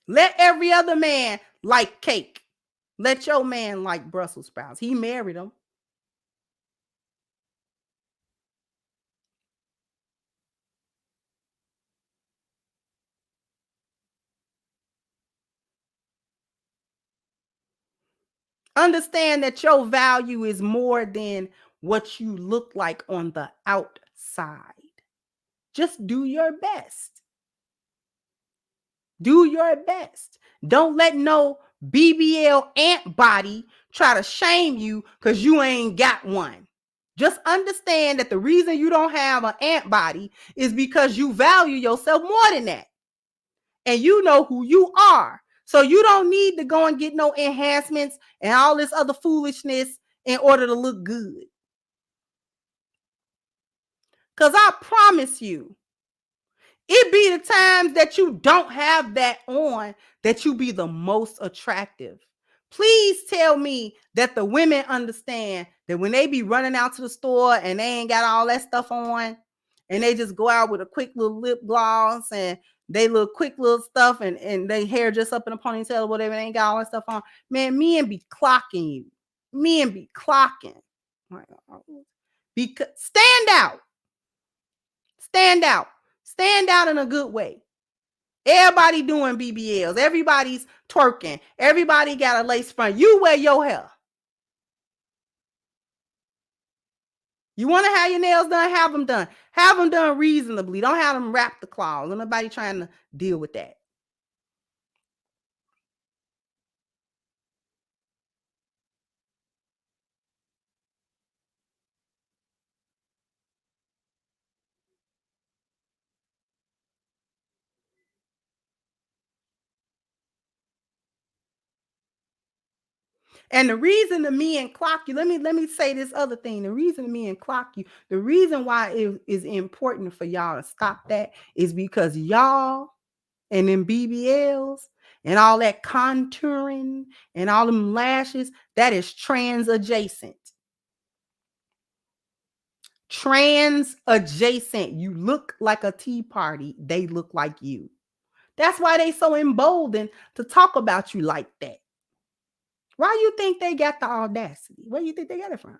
Let every other man like cake. Let your man like Brussels sprouts. He married them. Understand that your value is more than what you look like on the outside. Just do your best. Do your best. Don't let no BBL ant body try to shame you because you ain't got one. Just understand that the reason you don't have an ant body is because you value yourself more than that. And you know who you are. So you don't need to go and get no enhancements and all this other foolishness in order to look good. Because I promise you, it be the times that you don't have that on that you be the most attractive. Please tell me that the women understand that when they be running out to the store and they ain't got all that stuff on and they just go out with a quick little lip gloss and they little quick little stuff and they hair just up in a ponytail or whatever, they ain't got all that stuff on. Man, men be clocking you. Men be clocking. Because stand out. Stand out. Stand out in a good way. Everybody doing BBLs. Everybody's twerking. Everybody got a lace front. You wear your hair. You want to have your nails done? Have them done. Have them done reasonably. Don't have them wrap the claws. Nobody trying to deal with that. And the reason the men clock you, let me say this other thing. The reason the men clock you, the reason why it is important for y'all to stop that is because y'all and them BBLs and all that contouring and all them lashes, that is trans adjacent. Trans adjacent. You look like a tea party. They look like you. That's why they so emboldened to talk about you like that. Why do you think they got the audacity? Where do you think they got it from?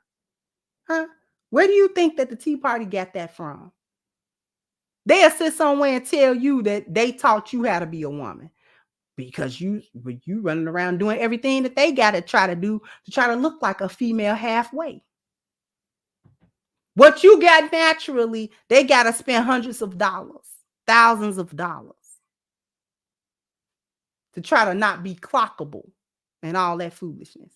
Huh? Where do you think that the Tea Party got that from? They'll sit somewhere and tell you that they taught you how to be a woman because you running around doing everything that they got to try to do to try to look like a female halfway. What you got naturally, they got to spend hundreds of dollars, thousands of dollars to try to not be clockable and all that foolishness.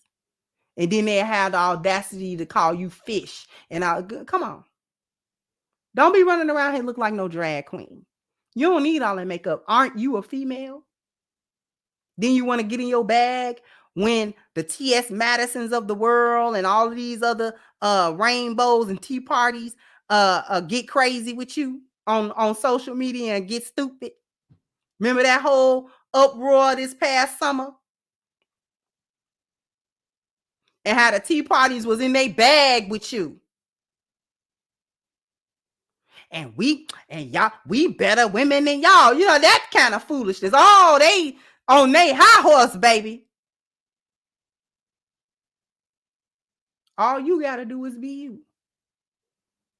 And then they have the audacity to call you fish. And come on. Don't be running around here look like no drag queen. You don't need all that makeup. Aren't you a female? Then you want to get in your bag when the T.S. Madisons of the world and all of these other rainbows and tea parties get crazy with you on social media and get stupid. Remember that whole uproar this past summer? And how the tea parties was in their bag with you. And we better women than y'all. You know, that kind of foolishness. Oh, they on their high horse, baby. All you got to do is be you.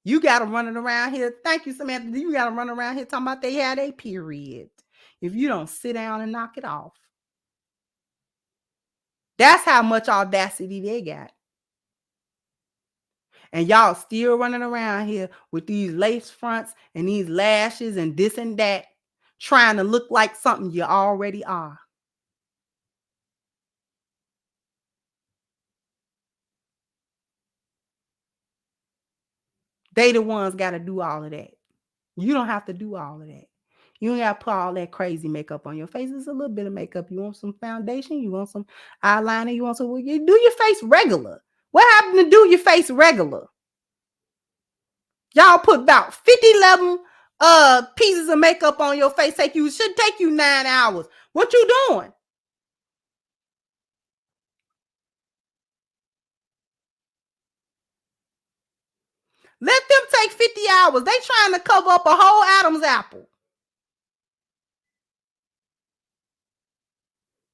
You got to run it around here. Thank you, Samantha. You got to run around here talking about they had a period. If you don't sit down and knock it off. That's how much audacity they got. And y'all still running around here with these lace fronts and these lashes and this and that, trying to look like something you already are. They the ones got to do all of that. You don't have to do all of that. You don't got to put all that crazy makeup on your face. It's a little bit of makeup. You want some foundation? You want some eyeliner? You want some? You do your face regular. What happened to do your face regular? Y'all put about 11 pieces of makeup on your face. Should take you 9 hours. What you doing? Let them take 50 hours. They trying to cover up a whole Adam's apple.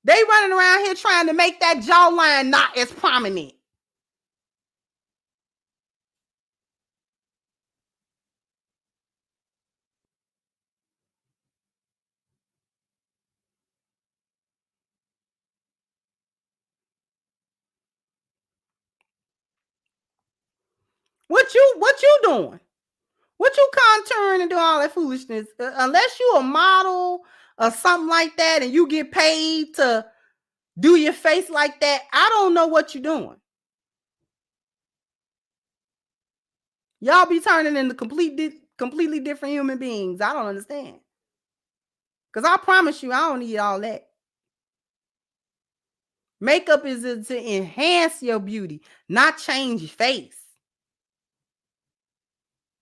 They running around here trying to make that jawline not as prominent. What you doing? What you contouring and do all that foolishness? Unless you a model or something like that and you get paid to do your face like that, I don't know what you're doing. Y'all be turning into completely different human beings. I don't understand. Because I promise you, I don't need all that. Makeup is to enhance your beauty, not change your face.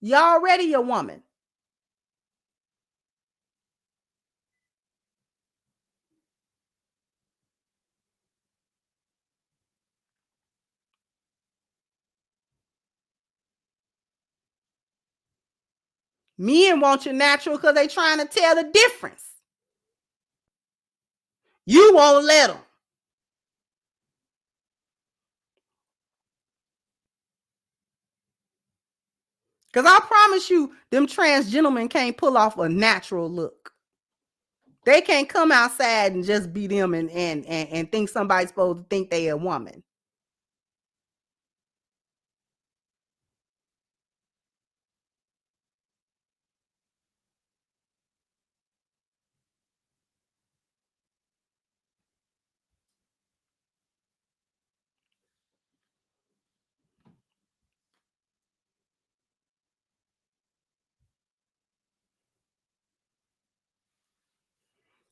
You already a woman. Men want you natural because they trying to tell the difference. You won't let them. Because I promise you, them trans gentlemen can't pull off a natural look. They can't come outside and just be them and think somebody's supposed to think they a woman.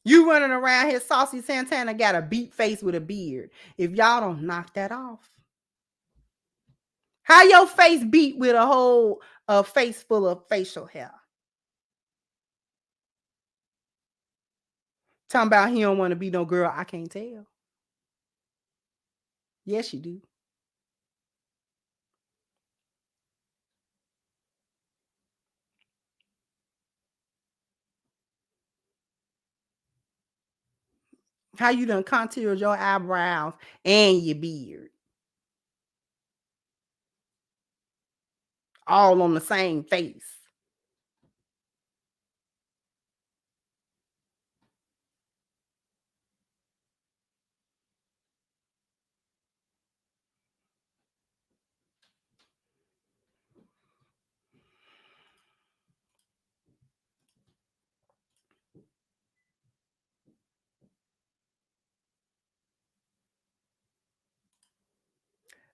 You running around here, Saucy Santana got a beat face with a beard. If y'all don't knock that off. How your face beat with a whole face full of facial hair? Talking about he don't want to be no girl. I can't tell. Yes, you do. How you done contoured your eyebrows and your beard. All on the same face.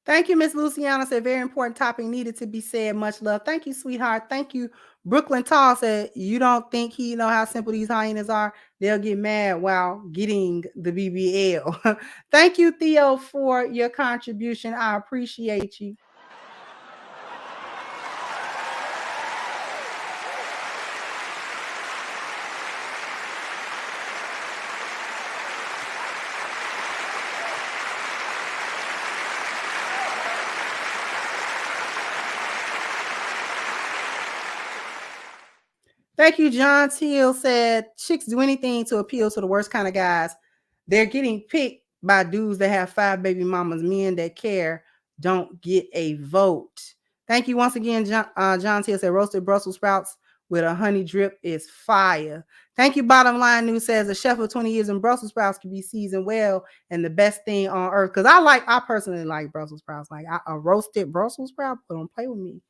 Thank you, Miss Luciana. Said very important topic needed to be said. Much love. Thank you, sweetheart. Thank you. Brooklyn Tall said, you don't think he know how simple these hyenas are? They'll get mad while getting the BBL. Thank you, Theo, for your contribution. I appreciate you. Thank you, John Teal said, chicks do anything to appeal to the worst kind of guys. They're getting picked by dudes that have 5 baby mamas. Men that care don't get a vote. Thank you once again, John T. said roasted Brussels sprouts with a honey drip is fire. Thank you. Bottom Line News says a chef of 20 years in Brussels sprouts can be seasoned well and the best thing on earth. Because I personally like Brussels sprouts. Like a roasted Brussels sprout, but don't play with me.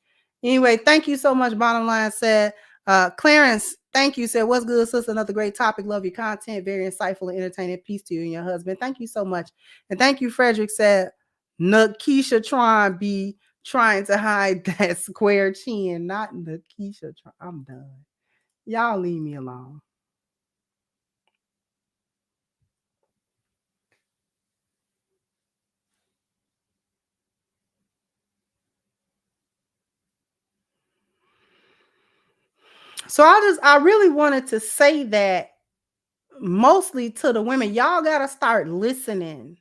Anyway, thank you so much. Bottom Line said, Clarence, thank you. Said, what's good, sister? Another great topic. Love your content. Very insightful and entertaining. Peace to you and your husband. Thank you so much. And thank you, Frederick said, Nakisha trying to hide that square chin. Not Nakisha. I'm done. Y'all leave me alone. So I really wanted to say that mostly to the women. Y'all got to start listening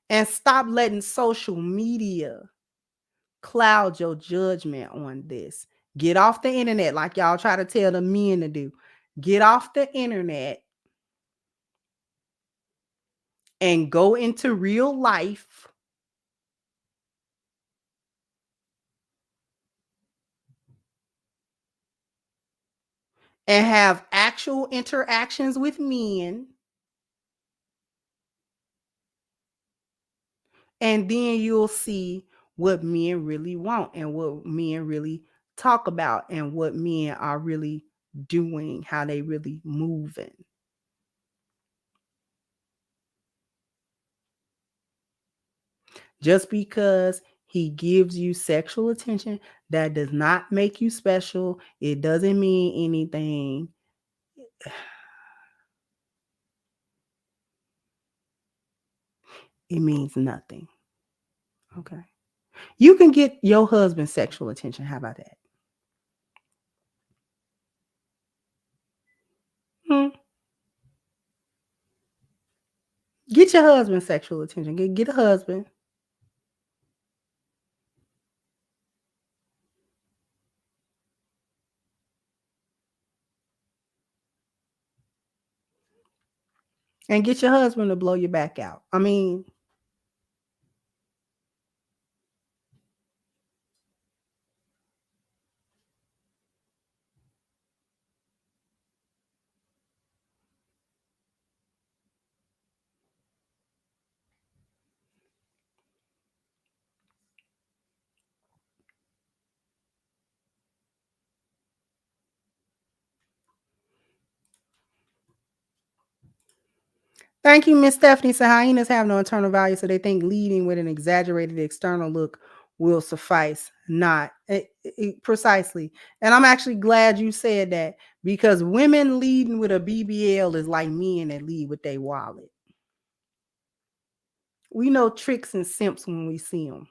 and stop letting social media cloud your judgment on this. Get off the internet like y'all try to tell the men to do. Get off the internet and go into real life and have actual interactions with men. And then you'll see what men really want and what men really talk about and what men are really doing, how they really moving. Just because he gives you sexual attention, that does not make you special. It doesn't mean anything. It means nothing. Okay. You can get your husband's sexual attention. How about that? Get your husband's sexual attention. Get a husband. And get your husband to blow your back out. I mean, thank you, Miss Stephanie. So hyenas have no internal value, so they think leading with an exaggerated external look will suffice. Not precisely. And I'm actually glad you said that, because women leading with a BBL is like men that lead with their wallet. We know tricks and simps when we see them.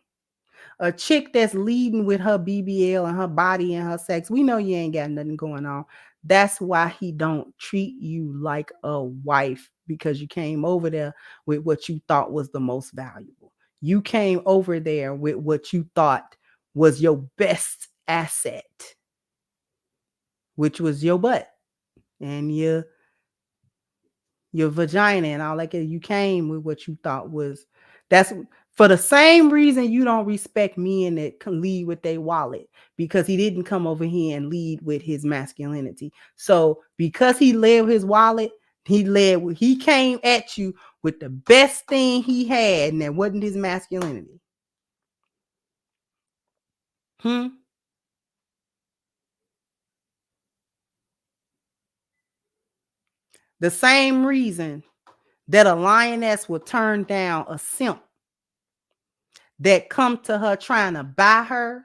A chick that's leading with her BBL and her body and her sex, we know you ain't got nothing going on. That's why he don't treat you like a wife, because you came over there with what you thought was the most valuable. You came over there with what you thought was your best asset, which was your butt and your vagina and all that. You came with what you thought was, that's for the same reason you don't respect men that can lead with their wallet, because he didn't come over here and lead with his masculinity. So because he led with his wallet, he came at you with the best thing he had, and that wasn't his masculinity. The same reason that a lioness will turn down a simp that come to her trying to buy her.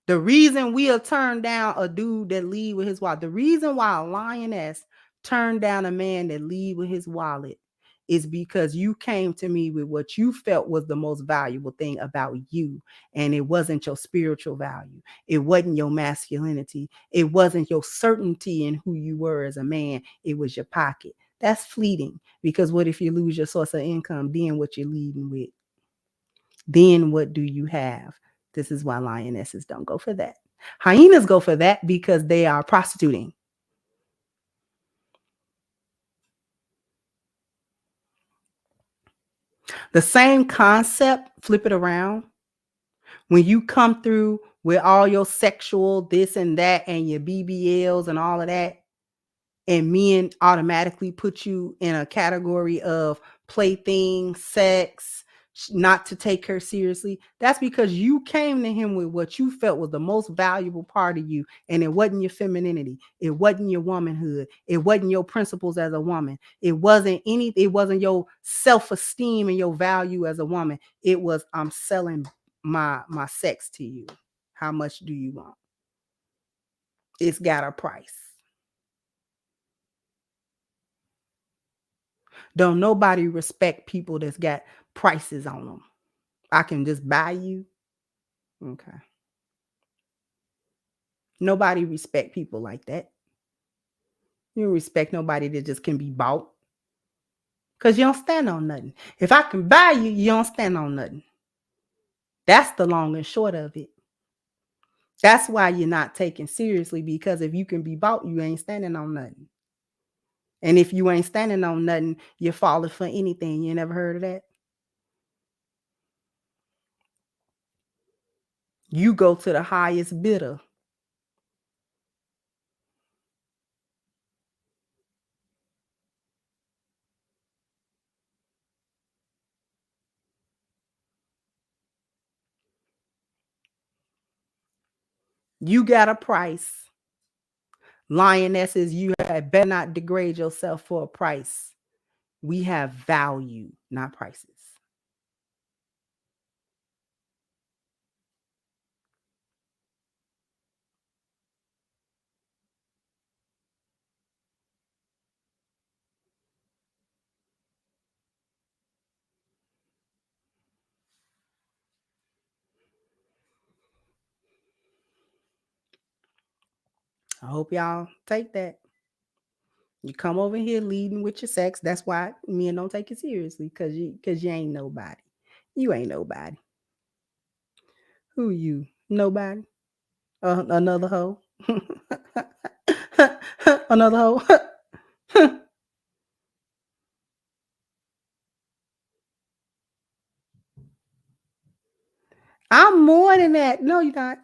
The reason we'll turn down a dude that lead with his wallet, the reason why a lioness turned down a man that lead with his wallet, is because you came to me with what you felt was the most valuable thing about you. And it wasn't your spiritual value. It wasn't your masculinity. It wasn't your certainty in who you were as a man. It was your pocket. That's fleeting, because what if you lose your source of income? Then what you're leading with? Then what do you have? This is why lionesses don't go for that. Hyenas go for that because they are prostituting. The same concept, flip it around. When you come through with all your sexual this and that and your BBLs and all of that, and men automatically put you in a category of plaything, sex, not to take her seriously, that's because you came to him with what you felt was the most valuable part of you, and it wasn't your femininity, it wasn't your womanhood, it wasn't your principles as a woman, it wasn't your self-esteem and your value as a woman. It was, I'm selling my sex to you. How much do you want? It's got a price. Don't nobody respect people that's got prices on them. I can just buy you. Okay. Nobody respect people like that. You don't respect nobody that just can be bought. Because you don't stand on nothing. If I can buy you, you don't stand on nothing. That's the long and short of it. That's why you're not taken seriously, because if you can be bought, you ain't standing on nothing. And if you ain't standing on nothing, you're falling for anything. You never heard of that? You go to the highest bidder. You got a price. Lionesses, you had better not degrade yourself for a price. We have value, not prices. I hope y'all take that. You come over here leading with your sex. That's why men don't take it seriously, because you ain't nobody. You ain't nobody. Who you? Nobody? Another hoe? Another hoe? I'm more than that. No, you're not.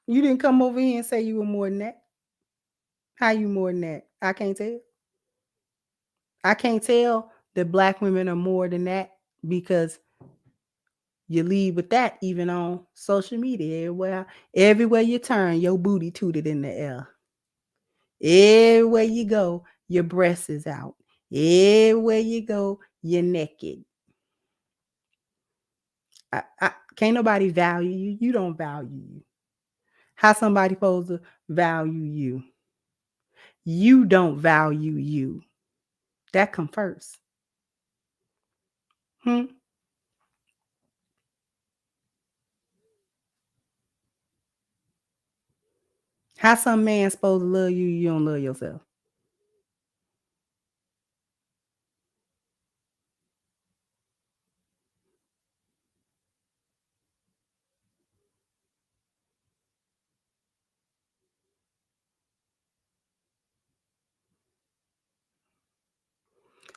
You didn't come over here and say you were more than that. How you more than that? I can't tell. I can't tell that Black women are more than that, because you lead with that even on social media. Everywhere you turn, your booty tooted in the air. Everywhere you go, your breast is out. Everywhere you go, you're naked. Can't nobody value you. You don't value you. How somebody supposed to value you? You don't value you. That come first. How some man supposed to love you, you don't love yourself?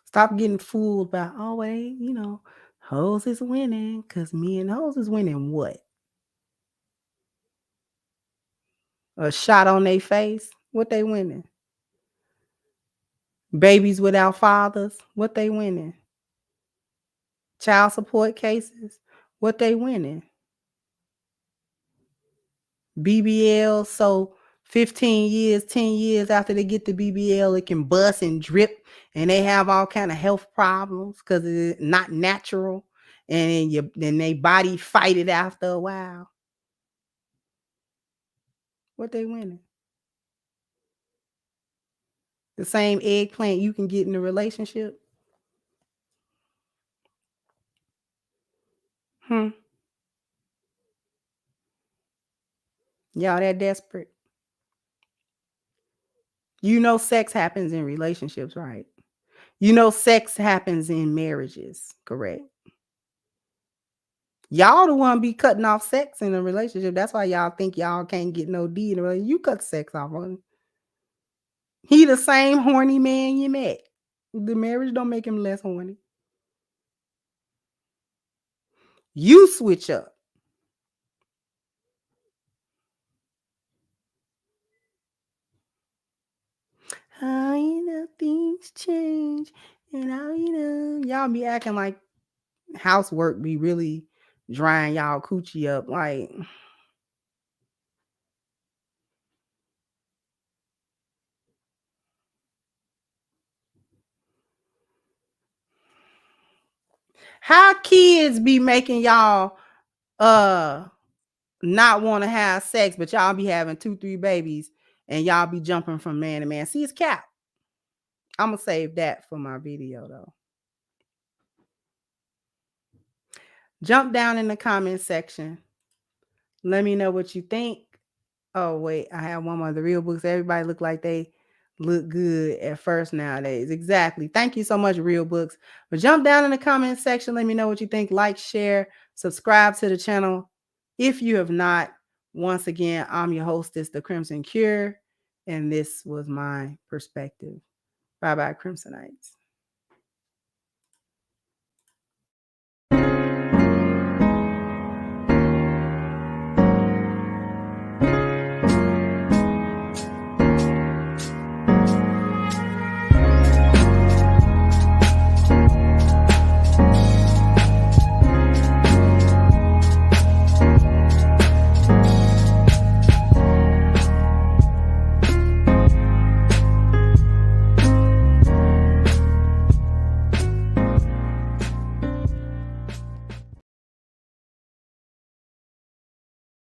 Stop getting fooled by, oh, wait, hoes is winning, because me and hoes is winning what? A shot on their face? What they winning? Babies without fathers? What they winning? Child support cases? What they winning? BBL, so 15 years, 10 years after they get the BBL, it can bust and drip, and they have all kind of health problems because it's not natural, and then they body fight it after a while. What they winning? The same eggplant you can get in a relationship? Y'all that desperate? Sex happens in relationships, right? Sex happens in marriages, correct? Y'all the one be cutting off sex in a relationship. That's why y'all think y'all can't get no D in a relationship. You cut sex off on him. He the same horny man you met. The marriage don't make him less horny. You switch up. Things change, and y'all be acting like housework be really drying y'all coochie up. Like, how kids be making y'all not want to have sex, but y'all be having 2-3 babies and y'all be jumping from man to man. See, it's cap. I'm gonna save that for my video though. Jump down in the comment section. Let me know what you think. Oh, wait, I have one more. The real books. Everybody look like they look good at first nowadays. Exactly. Thank you so much, Real Books. But jump down in the comment section. Let me know what you think. Like, share, subscribe to the channel if you have not. Once again, I'm your hostess, The Crimson Cure, and this was my perspective. Bye-bye, Crimsonites.